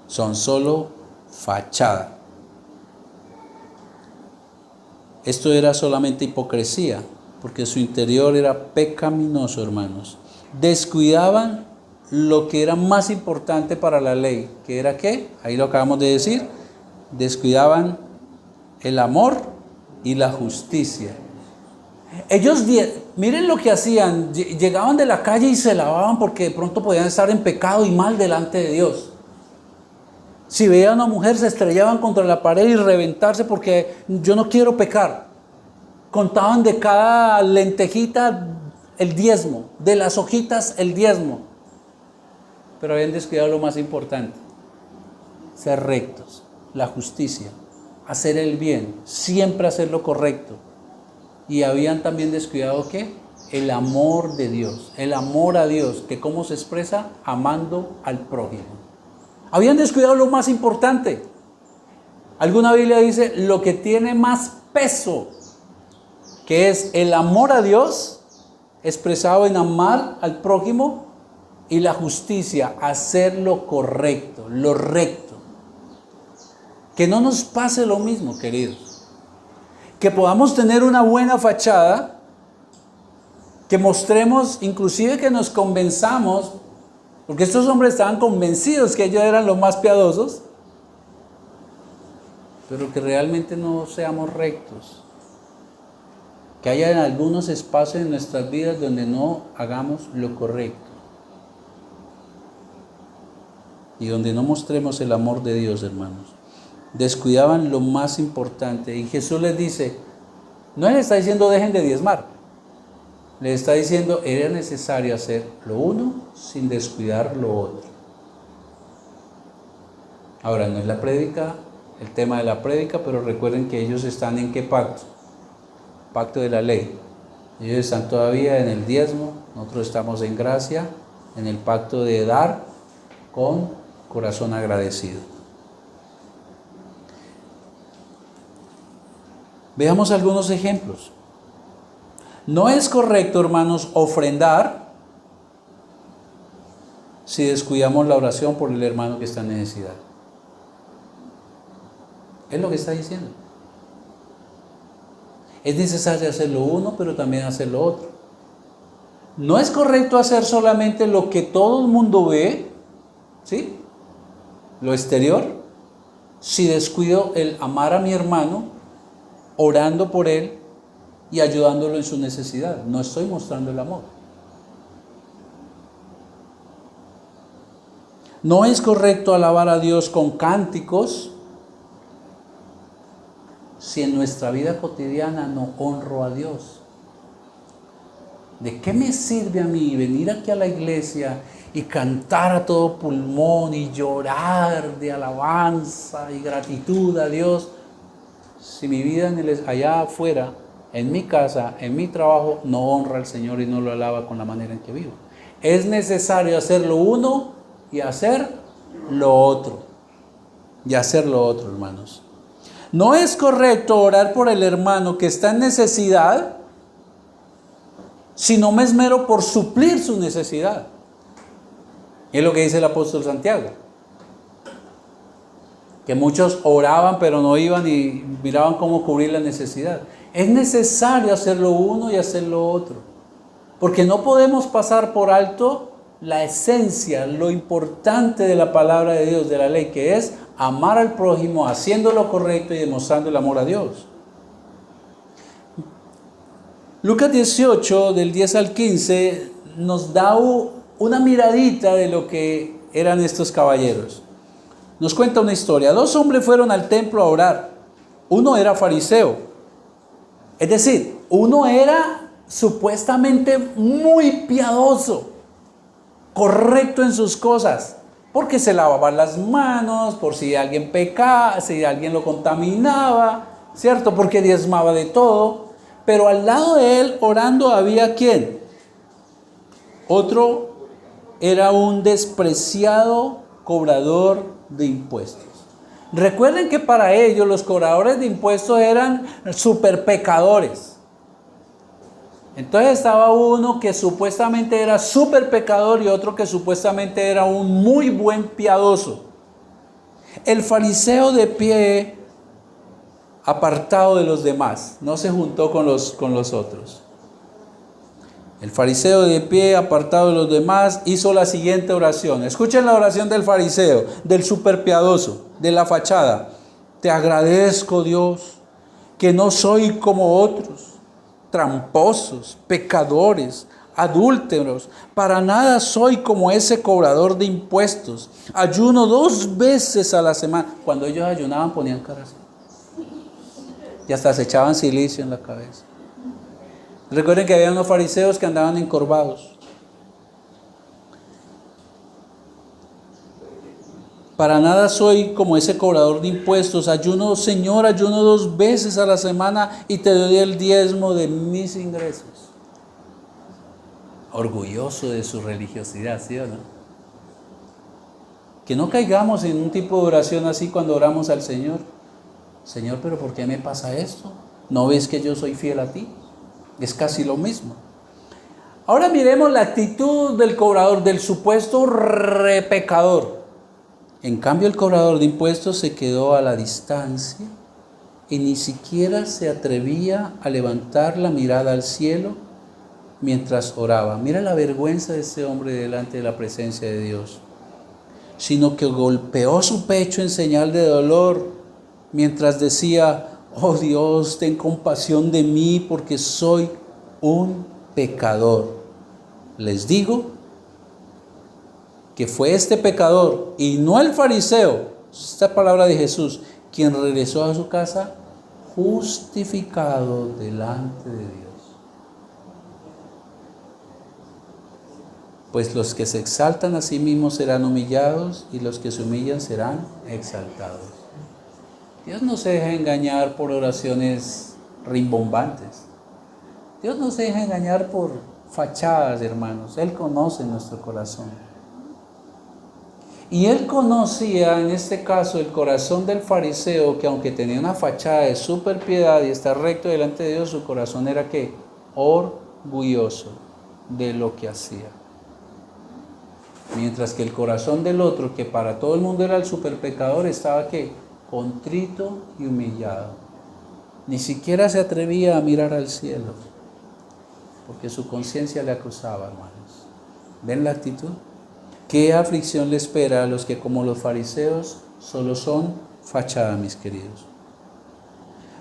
A: Son solo fachada. Esto era solamente hipocresía, porque su interior era pecaminoso, hermanos. Descuidaban lo que era más importante para la ley, que era ¿qué? Ahí lo acabamos de decir. Descuidaban el amor y la justicia. Ellos, miren lo que hacían, llegaban de la calle y se lavaban porque de pronto podían estar en pecado y mal delante de Dios. Si veían a una mujer se estrellaban contra la pared y reventarse porque yo no quiero pecar. Contaban de cada lentejita el diezmo, de las hojitas el diezmo. Pero habían descuidado lo más importante, ser rectos, la justicia, hacer el bien, siempre hacer lo correcto. Y habían también descuidado ¿qué? El amor de Dios, el amor a Dios, que cómo se expresa, amando al prójimo. Habían descuidado lo más importante. Alguna Biblia dice lo que tiene más peso, que es el amor a Dios, expresado en amar al prójimo, y la justicia, hacer lo correcto, lo recto. Que no nos pase lo mismo, queridos. Que podamos tener una buena fachada, que mostremos, inclusive que nos convenzamos, porque estos hombres estaban convencidos que ellos eran los más piadosos, pero que realmente no seamos rectos. Que haya algunos espacios en nuestras vidas donde no hagamos lo correcto. Y donde no mostremos el amor de Dios, hermanos. Descuidaban lo más importante. Y Jesús les dice, no les está diciendo dejen de diezmar. Les está diciendo, era necesario hacer lo uno sin descuidar lo otro. Ahora, no es la prédica, el tema de la prédica, pero recuerden que ellos están en qué pacto. Pacto de la ley. Ellos están todavía en el diezmo, nosotros estamos en gracia, en el pacto de dar con corazón agradecido. Veamos algunos ejemplos. No es correcto, hermanos, ofrendar si descuidamos la oración por el hermano que está en necesidad. Es lo que está diciendo. Es necesario hacer lo uno, pero también hacer lo otro. No es correcto hacer solamente lo que todo el mundo ve, ¿sí? Lo exterior, si descuido el amar a mi hermano, orando por él y ayudándolo en su necesidad. No estoy mostrando el amor. No es correcto alabar a Dios con cánticos si en nuestra vida cotidiana no honro a Dios. ¿De qué me sirve a mí venir aquí a la iglesia y cantar a todo pulmón y llorar de alabanza y gratitud a Dios, si mi vida allá afuera, en mi casa, en mi trabajo, no honra al Señor y no lo alaba con la manera en que vivo? Es necesario hacer lo uno y hacer lo otro. Y hacer lo otro, hermanos. No es correcto orar por el hermano que está en necesidad si no me esmero por suplir su necesidad. Es lo que dice el apóstol Santiago. Que muchos oraban pero no iban y miraban cómo cubrir la necesidad. Es necesario hacer lo uno y hacer lo otro. Porque no podemos pasar por alto la esencia, lo importante de la palabra de Dios, de la ley, que es amar al prójimo, haciendo lo correcto y demostrando el amor a Dios. Lucas 18, del 10 al 15, nos da una miradita de lo que eran estos caballeros. Nos cuenta una historia. 2 hombres fueron al templo a orar. Uno era fariseo. Es decir, uno era supuestamente muy piadoso, correcto en sus cosas, porque se lavaba las manos, por si alguien pecaba, si alguien lo contaminaba, ¿cierto? Porque diezmaba de todo. Pero al lado de él, orando, había ¿quién? Otro era un despreciado cobrador de impuestos. Recuerden que para ellos los cobradores de impuestos eran super pecadores. Entonces estaba uno que supuestamente era súper pecador y otro que supuestamente era un muy buen piadoso. El fariseo de pie, apartado de los demás, no se juntó con los otros. El fariseo de pie, apartado de los demás, hizo la siguiente oración. Escuchen la oración del fariseo, del súper piadoso, de la fachada. Te agradezco, Dios, que no soy como otros, tramposos, pecadores, adúlteros. Para nada soy como ese cobrador de impuestos. Ayuno 2 veces a la semana. Cuando ellos ayunaban ponían cara así. Y hasta se echaban silicio en la cabeza. Recuerden que había unos fariseos que andaban encorvados. Para nada soy como ese cobrador de impuestos. Ayuno, Señor, ayuno 2 veces a la semana y te doy el diezmo de mis ingresos. Orgulloso de su religiosidad, ¿sí o no? Que no caigamos en un tipo de oración así cuando oramos al Señor. Señor, pero ¿por qué me pasa esto? ¿No ves que yo soy fiel a ti? Es casi lo mismo. Ahora miremos la actitud del cobrador, del supuesto repecador. En cambio, el cobrador de impuestos se quedó a la distancia y ni siquiera se atrevía a levantar la mirada al cielo mientras oraba. Mira la vergüenza de este hombre delante de la presencia de Dios. Sino que golpeó su pecho en señal de dolor mientras decía: oh Dios, ten compasión de mí porque soy un pecador. Les digo que fue este pecador y no el fariseo, esta palabra de Jesús, quien regresó a su casa justificado delante de Dios. Pues los que se exaltan a sí mismos serán humillados y los que se humillan serán exaltados. Dios no se deja engañar por oraciones rimbombantes. Dios no se deja engañar por fachadas, hermanos. Él conoce nuestro corazón. Y él conocía, en este caso, el corazón del fariseo, que aunque tenía una fachada de super piedad y estar recto delante de Dios, su corazón era ¿qué? Orgulloso de lo que hacía. Mientras que el corazón del otro, que para todo el mundo era el super pecador, estaba ¿qué? Contrito y humillado. Ni siquiera se atrevía a mirar al cielo, porque su conciencia le acusaba, hermanos. ¿Ven la actitud? ¿Qué aflicción le espera a los que, como los fariseos, solo son fachada, mis queridos?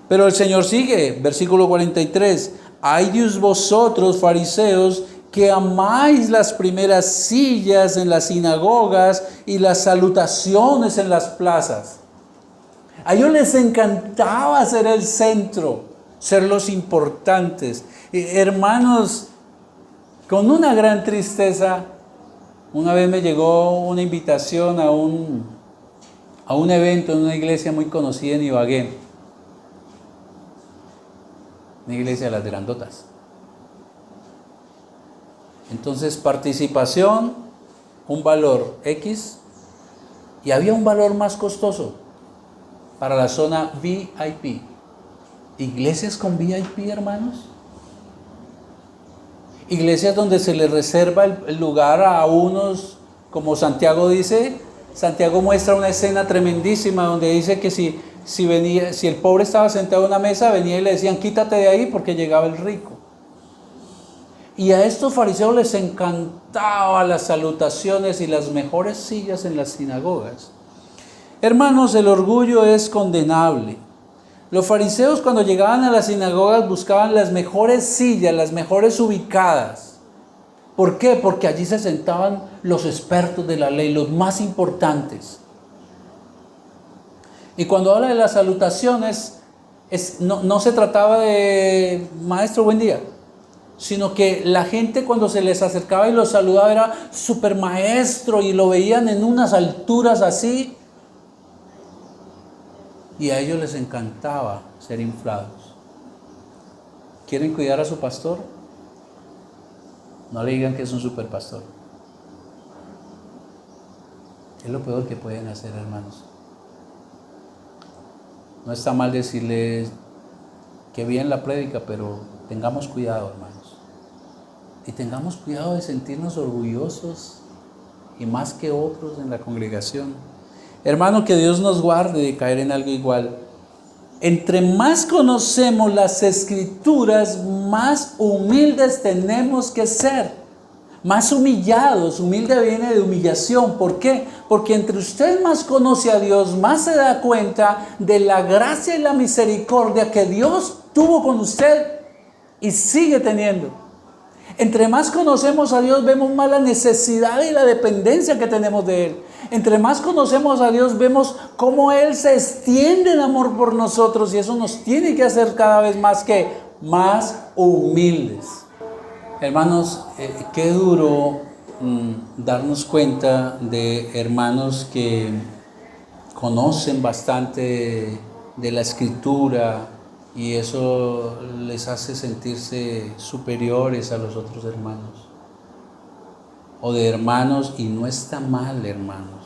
A: Pero el Señor sigue, versículo 43. Ay de vosotros, fariseos, que amáis las primeras sillas en las sinagogas y las salutaciones en las plazas. A ellos les encantaba ser el centro, ser los importantes. Hermanos, con una gran tristeza, Una vez me llegó una invitación a un evento en una iglesia muy conocida en Ibagué. Una iglesia de las grandotas. Entonces, participación, un valor X, y había un valor más costoso para la zona VIP. ¿Iglesias con VIP, hermanos? Iglesias donde se les reserva el lugar a unos, como Santiago dice. Santiago muestra una escena tremendísima donde dice que si el pobre estaba sentado en una mesa, venía y le decían, quítate de ahí, porque llegaba el rico. Y a estos fariseos les encantaba las salutaciones y las mejores sillas en las sinagogas. Hermanos, el orgullo es condenable. Los fariseos, cuando llegaban a las sinagogas, buscaban las mejores sillas, las mejores ubicadas. ¿Por qué? Porque allí se sentaban los expertos de la ley, los más importantes. Y cuando habla de las salutaciones, no se trataba de maestro, buen día, sino que la gente, cuando se les acercaba y los saludaba, era super maestro, y lo veían en unas alturas así, y a ellos les encantaba ser inflados. ¿Quieren cuidar a su pastor? No le digan que es un super pastor. Es lo peor que pueden hacer, hermanos. No está mal decirles que bien la prédica, pero tengamos cuidado, hermanos. Y tengamos cuidado de sentirnos orgullosos y más que otros en la congregación. Hermano, que Dios nos guarde de caer en algo igual. Entre más conocemos las Escrituras, más humildes tenemos que ser. Más humillados. Humilde viene de humillación. ¿Por qué? Porque entre usted más conoce a Dios, más se da cuenta de la gracia y la misericordia que Dios tuvo con usted y sigue teniendo. Entre más conocemos a Dios, vemos más la necesidad y la dependencia que tenemos de Él. Entre más conocemos a Dios, vemos cómo Él se extiende en amor por nosotros, y eso nos tiene que hacer cada vez más humildes. Hermanos, qué duro darnos cuenta de hermanos que conocen bastante de la Escritura, y eso les hace sentirse superiores a los otros hermanos. O de hermanos, y no está mal, hermanos.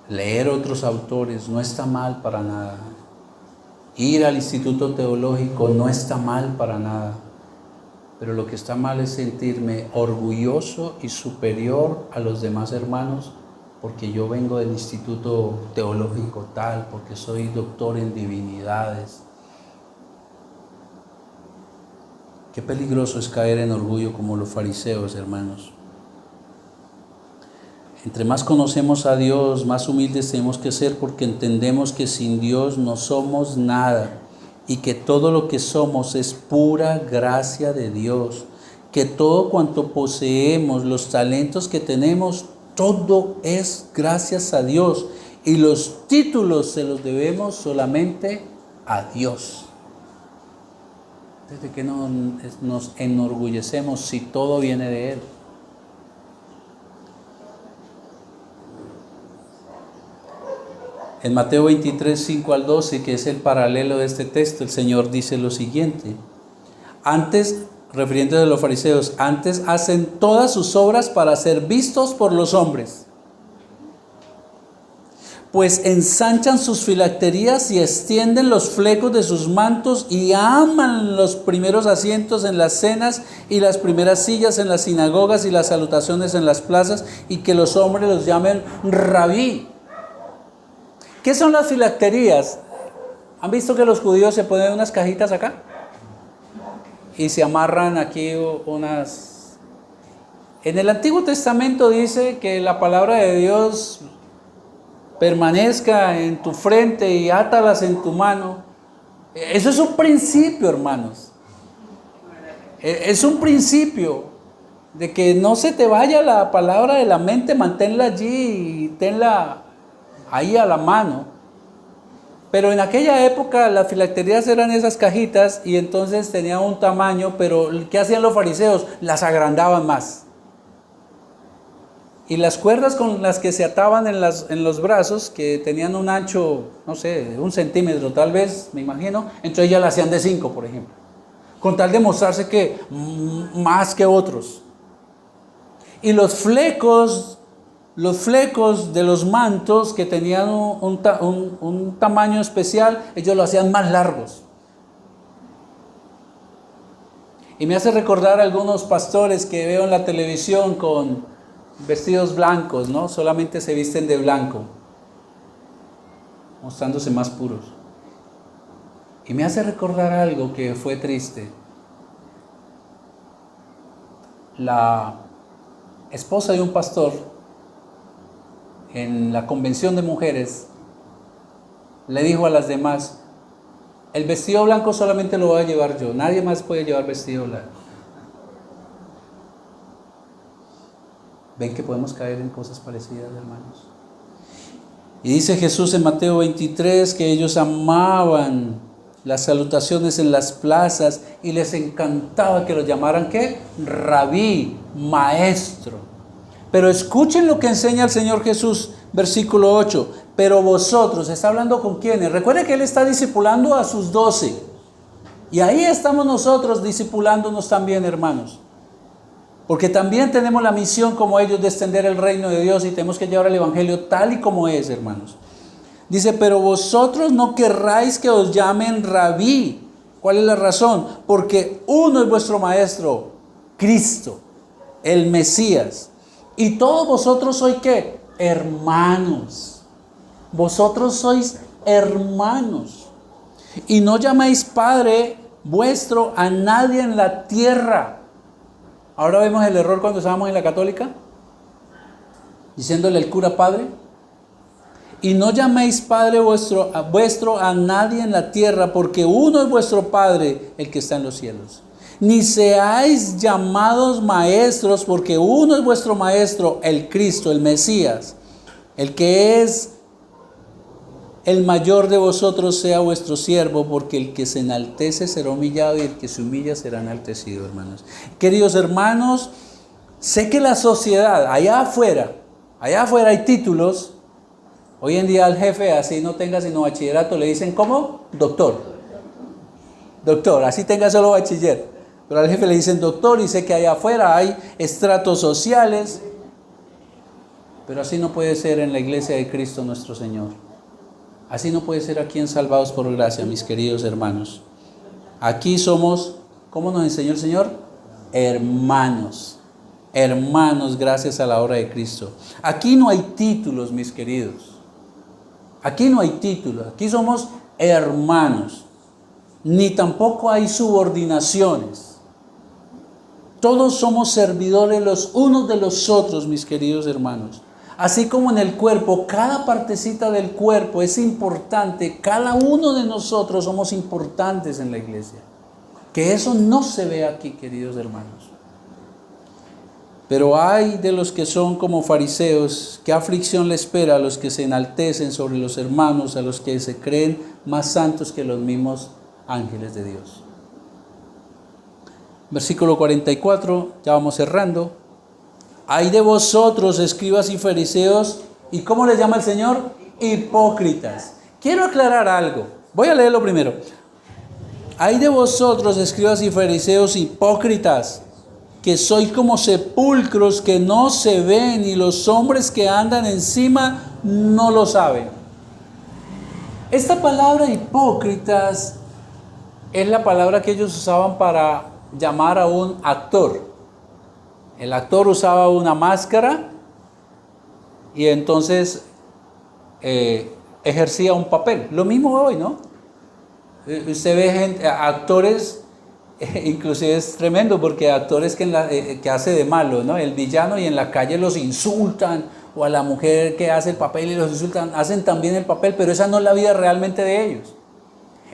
A: Leer otros autores no está mal para nada. Ir al instituto teológico no está mal para nada. Pero lo que está mal es sentirme orgulloso y superior a los demás hermanos porque yo vengo del instituto teológico tal, porque soy doctor en divinidades. Qué peligroso es caer en orgullo como los fariseos, hermanos. Entre más conocemos a Dios, más humildes tenemos que ser, porque entendemos que sin Dios no somos nada y que todo lo que somos es pura gracia de Dios, que todo cuanto poseemos, los talentos que tenemos, todo es gracias a Dios, y los títulos se los debemos solamente a Dios. ¿Desde qué nos enorgullecemos si todo viene de Él? En Mateo 23, 5 al 12, que es el paralelo de este texto, el Señor dice lo siguiente: antes, refiriéndose a los fariseos, antes hacen todas sus obras para ser vistos por los hombres, pues ensanchan sus filacterías y extienden los flecos de sus mantos y aman los primeros asientos en las cenas y las primeras sillas en las sinagogas y las salutaciones en las plazas, y que los hombres los llamen rabí. ¿Qué son las filacterías? ¿Han visto que los judíos se ponen unas cajitas acá? Y se amarran aquí unas... En el Antiguo Testamento dice que la palabra de Dios permanezca en tu frente y átalas en tu mano. Eso es un principio, hermanos. Es un principio de que no se te vaya la palabra de la mente, manténla allí y tenla ahí a la mano. Pero en aquella época las filacterías eran esas cajitas, y entonces tenían un tamaño, pero ¿qué hacían los fariseos? Las agrandaban más. Y las cuerdas con las que se ataban en los brazos, que tenían un ancho, no sé, 1 centímetro tal vez, me imagino, entonces ya la hacían de 5, por ejemplo. Con tal de mostrarse que más que otros. Y los flecos de los mantos que tenían un tamaño especial, ellos lo hacían más largos. Y me hace recordar a algunos pastores que veo en la televisión con vestidos blancos, ¿no? Solamente se visten de blanco, mostrándose más puros. Y me hace recordar algo que fue triste. La esposa de un pastor en la convención de mujeres le dijo a las demás: el vestido blanco solamente lo voy a llevar yo, nadie más puede llevar vestido blanco. ¿Ven que podemos caer en cosas parecidas, hermanos? Y dice Jesús en Mateo 23 que ellos amaban las salutaciones en las plazas y les encantaba que los llamaran, ¿qué? Rabí, maestro. Pero escuchen lo que enseña el Señor Jesús, versículo 8. Pero vosotros, ¿está hablando con quiénes? Recuerden que Él está discipulando a sus 12. Y ahí estamos nosotros discipulándonos también, hermanos. Porque también tenemos la misión como ellos de extender el reino de Dios y tenemos que llevar el evangelio tal y como es, hermanos. Dice, pero vosotros no querráis que os llamen rabí. ¿Cuál es la razón? Porque uno es vuestro maestro, Cristo, el Mesías. Y todos vosotros sois ¿qué? Hermanos. Vosotros sois hermanos. Y no llaméis Padre vuestro a nadie en la tierra. Ahora vemos el error cuando estábamos en la católica, diciéndole al cura Padre. Y no llaméis Padre vuestro a nadie en la tierra, porque uno es vuestro Padre, el que está en los cielos. Ni seáis llamados maestros, porque uno es vuestro Maestro, el Cristo, el Mesías. El que es el mayor de vosotros sea vuestro siervo, porque el que se enaltece será humillado y el que se humilla será enaltecido, hermanos. Queridos hermanos, sé que la sociedad, allá afuera hay títulos. Hoy en día al jefe, así no tenga sino bachillerato, le dicen ¿cómo? Doctor. Doctor, así tenga solo bachiller. Pero al jefe le dicen doctor, y sé que allá afuera hay estratos sociales. Pero así no puede ser en la iglesia de Cristo nuestro Señor. Así no puede ser aquí en Salvados por Gracia, mis queridos hermanos. Aquí somos, ¿cómo nos enseñó el Señor? Hermanos. Hermanos, gracias a la obra de Cristo. Aquí no hay títulos, mis queridos. Aquí no hay títulos. Aquí somos hermanos. Ni tampoco hay subordinaciones. Todos somos servidores los unos de los otros, mis queridos hermanos. Así como en el cuerpo, cada partecita del cuerpo es importante, cada uno de nosotros somos importantes en la iglesia. Que eso no se ve aquí, queridos hermanos. Pero hay de los que son como fariseos, ¿qué aflicción le espera a los que se enaltecen sobre los hermanos, a los que se creen más santos que los mismos ángeles de Dios? Versículo 44, ya vamos cerrando. Hay de vosotros, escribas y fariseos, ¿y cómo les llama el Señor? Hipócritas. Quiero aclarar algo. Voy a leerlo primero. Hay de vosotros, escribas y fariseos, hipócritas, que sois como sepulcros que no se ven, y los hombres que andan encima no lo saben. Esta palabra hipócritas es la palabra que ellos usaban para llamar a un actor. El actor usaba una máscara y entonces ejercía un papel. Lo mismo hoy, ¿no? Usted ve actores, inclusive es tremendo porque actores que hace de malo, ¿no? El villano, y en la calle los insultan, o a la mujer que hace el papel y los insultan, hacen también el papel, pero esa no es la vida realmente de ellos.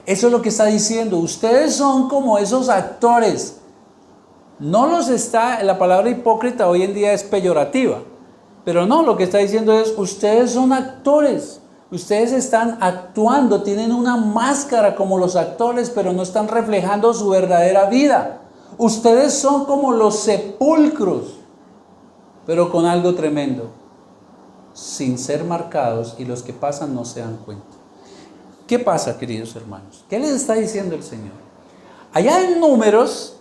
A: Eso es lo que está diciendo. Ustedes son como esos actores. No los está, la palabra hipócrita hoy en día es peyorativa, pero no, lo que está diciendo es, ustedes son actores, ustedes están actuando, tienen una máscara como los actores, pero no están reflejando su verdadera vida. Ustedes son como los sepulcros. pero con algo tremendo, sin ser marcados, y los que pasan no se dan cuenta. ¿Qué pasa, queridos hermanos? ¿Qué les está diciendo el Señor? Allá en Números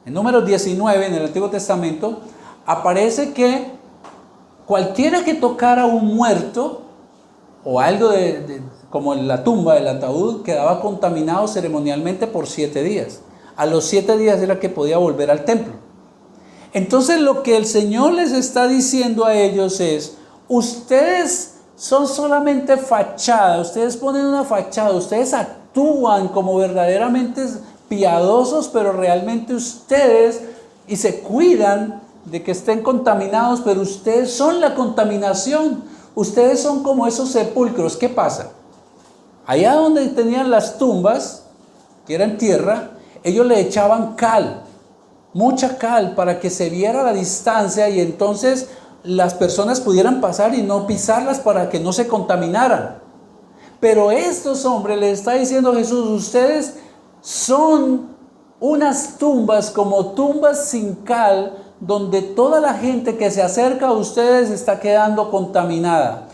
A: 19 en el Antiguo Testamento, aparece que cualquiera que tocara un muerto o algo como en la tumba, el ataúd, quedaba contaminado ceremonialmente por 7 días. A los 7 días era que podía volver al templo. Entonces lo que el Señor les está diciendo a ellos es: ustedes son solamente fachada, ustedes ponen una fachada, ustedes actúan como verdaderamente piadosos, pero realmente ustedes, y se cuidan de que estén contaminados, pero ustedes son la contaminación. Ustedes son como esos sepulcros. ¿Qué pasa? Allá donde tenían las tumbas, que eran tierra, ellos le echaban cal, mucha cal, para que se viera la distancia y entonces las personas pudieran pasar y no pisarlas para que no se contaminaran. Pero estos hombres, les está diciendo Jesús, ustedes son unas tumbas, como tumbas sin cal, donde toda la gente que se acerca a ustedes está quedando contaminada.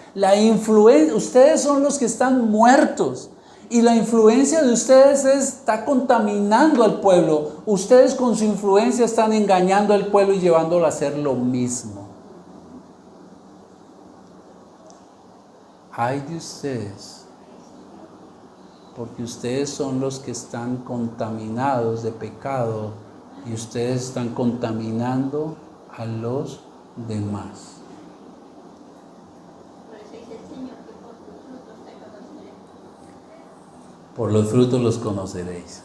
A: Ustedes son los que están muertos, y la influencia de ustedes está contaminando al pueblo. Ustedes con su influencia están engañando al pueblo y llevándolo a hacer lo mismo. Ay de ustedes, porque ustedes son los que están contaminados de pecado y ustedes están contaminando a los demás. Por los frutos los conoceréis.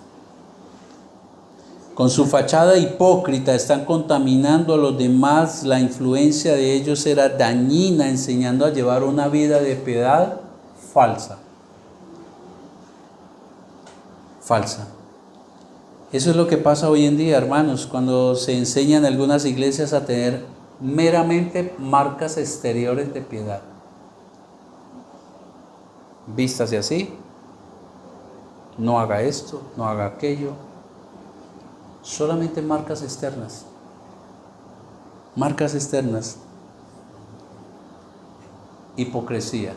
A: Con su fachada hipócrita están contaminando a los demás. La influencia de ellos era dañina, enseñando a llevar una vida de piedad falsa. Falsa. Eso es lo que pasa hoy en día, hermanos, cuando se enseñan en algunas iglesias a tener meramente marcas exteriores de piedad. Vístase así, no haga esto, no haga aquello. Solamente marcas externas. Marcas externas. Hipocresía.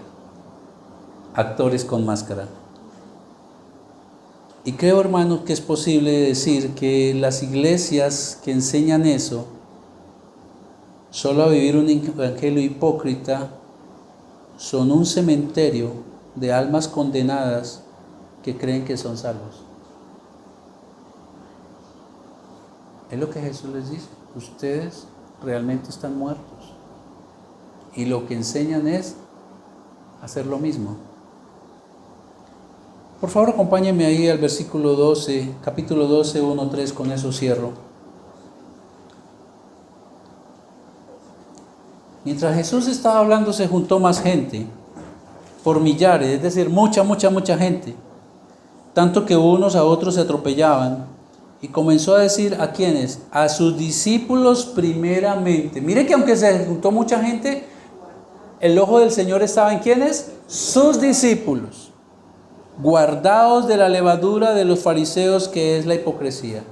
A: Actores con máscara. Y creo, hermanos, que es posible decir que las iglesias que enseñan eso, solo a vivir un evangelio hipócrita, son un cementerio de almas condenadas que creen que son salvos. Es lo que Jesús les dice: ustedes realmente están muertos, y lo que enseñan es hacer lo mismo. Por favor, acompáñenme ahí al versículo 12, capítulo 12, 1-3, con eso cierro. Mientras Jesús estaba hablando, se juntó más gente, por millares, es decir, mucha gente, tanto que unos a otros se atropellaban, y comenzó a decir: ¿a quiénes? A sus discípulos primeramente. Mire que aunque se juntó mucha gente, el ojo del Señor estaba en ¿quiénes? Sus discípulos. Guardaos de la levadura de los fariseos, que es la hipocresía.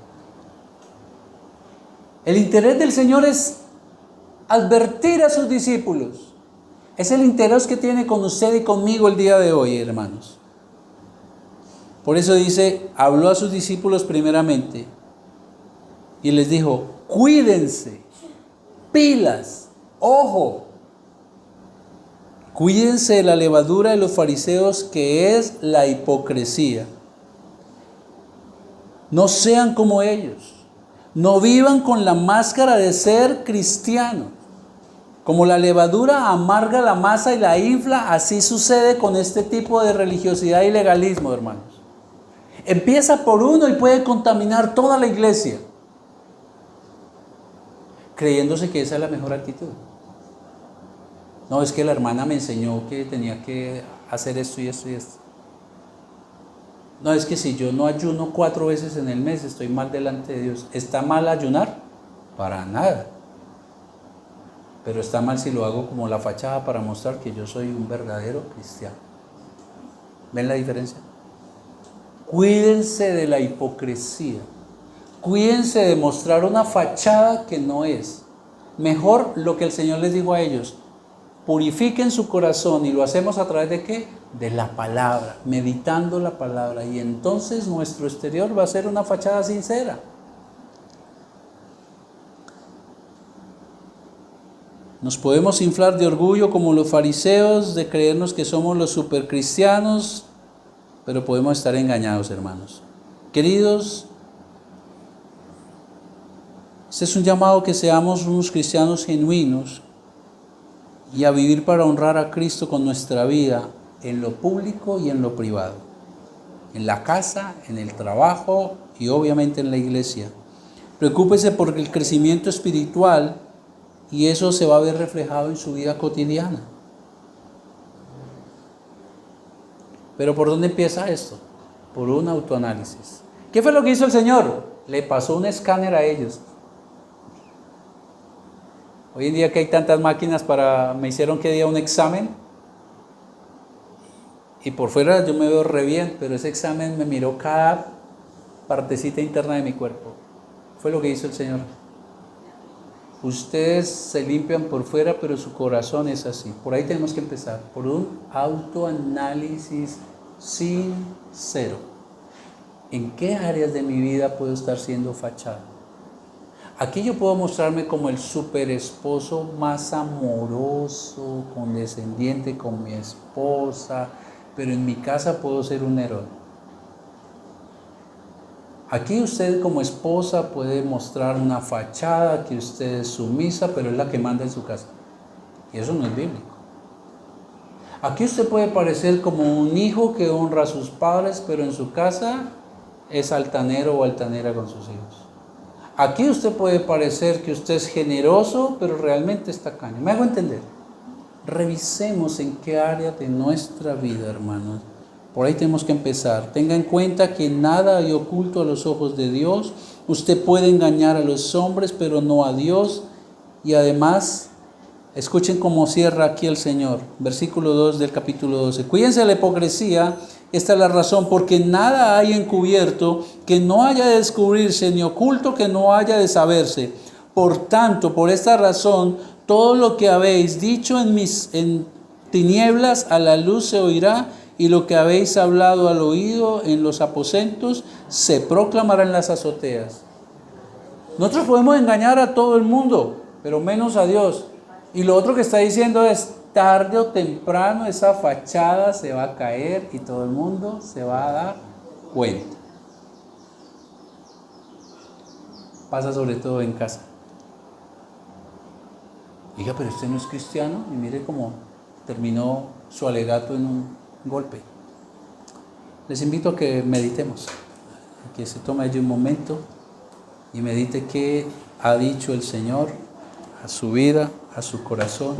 A: El interés del Señor es advertir a sus discípulos. Es el interés que tiene con usted y conmigo el día de hoy, hermanos. Por eso dice, habló a sus discípulos primeramente y les dijo: cuídense, pilas, ojo. Cuídense de la levadura de los fariseos, que es la hipocresía. No sean como ellos. No vivan con la máscara de ser cristianos. Como la levadura amarga la masa y la infla, así sucede con este tipo de religiosidad y legalismo, hermanos. Empieza por uno y puede contaminar toda la iglesia, creyéndose que esa es la mejor actitud. No, es que la hermana me enseñó que tenía que hacer esto y esto y esto. No, es que si yo no ayuno 4 veces en el mes, estoy mal delante de Dios. ¿Está mal ayunar? Para nada. Pero está mal si lo hago como la fachada para mostrar que yo soy un verdadero cristiano. ¿Ven la diferencia? Cuídense de la hipocresía. Cuídense de mostrar una fachada que no es. Mejor lo que el Señor les dijo a ellos, purifiquen su corazón, y lo hacemos a través de ¿qué? De la palabra, meditando la palabra, y entonces nuestro exterior va a ser una fachada sincera. Nos podemos inflar de orgullo como los fariseos, de creernos que somos los supercristianos, pero podemos estar engañados, hermanos. Queridos, este es un llamado que seamos unos cristianos genuinos y a vivir para honrar a Cristo con nuestra vida en lo público y en lo privado, en la casa, en el trabajo y obviamente en la iglesia. Preocúpese por el crecimiento espiritual y eso se va a ver reflejado en su vida cotidiana. Pero ¿por dónde empieza esto? Por un autoanálisis. ¿Qué fue lo que hizo el Señor? Le pasó un escáner a ellos. Hoy en día que hay tantas máquinas me hicieron que día un examen y por fuera yo me veo re bien, pero ese examen me miró cada partecita interna de mi cuerpo. Fue lo que hizo el Señor. Ustedes se limpian por fuera, pero su corazón es así. Por ahí tenemos que empezar, por un autoanálisis sincero. ¿En qué áreas de mi vida puedo estar siendo fachada? Aquí yo puedo mostrarme como el super esposo más amoroso, condescendiente con mi esposa, pero en mi casa puedo ser un héroe. Aquí usted como esposa puede mostrar una fachada que usted es sumisa, pero es la que manda en su casa. Y eso no es bíblico. Aquí usted puede parecer como un hijo que honra a sus padres, pero en su casa es altanero o altanera con sus hijos. Aquí usted puede parecer que usted es generoso, pero realmente es tacaño. ¿Me hago entender? Revisemos en qué área de nuestra vida, hermanos. Por ahí tenemos que empezar. Tenga en cuenta que nada hay oculto a los ojos de Dios. Usted puede engañar a los hombres, pero no a Dios. Y además, escuchen cómo cierra aquí el Señor. Versículo 2 del capítulo 12. Cuídense de la hipocresía. Esta es la razón, porque nada hay encubierto que no haya de descubrirse, ni oculto que no haya de saberse. Por tanto, por esta razón, todo lo que habéis dicho en tinieblas a la luz se oirá, y lo que habéis hablado al oído en los aposentos se proclamará en las azoteas. Nosotros podemos engañar a todo el mundo, pero menos a Dios. Y lo otro que está diciendo es, tarde o temprano esa fachada se va a caer y todo el mundo se va a dar cuenta. Pasa sobre todo en casa. Diga, pero usted no es cristiano, y mire cómo terminó su alegato en un golpe. Les invito a que meditemos, a que se tome allí un momento y medite qué ha dicho el Señor a su vida, a su corazón.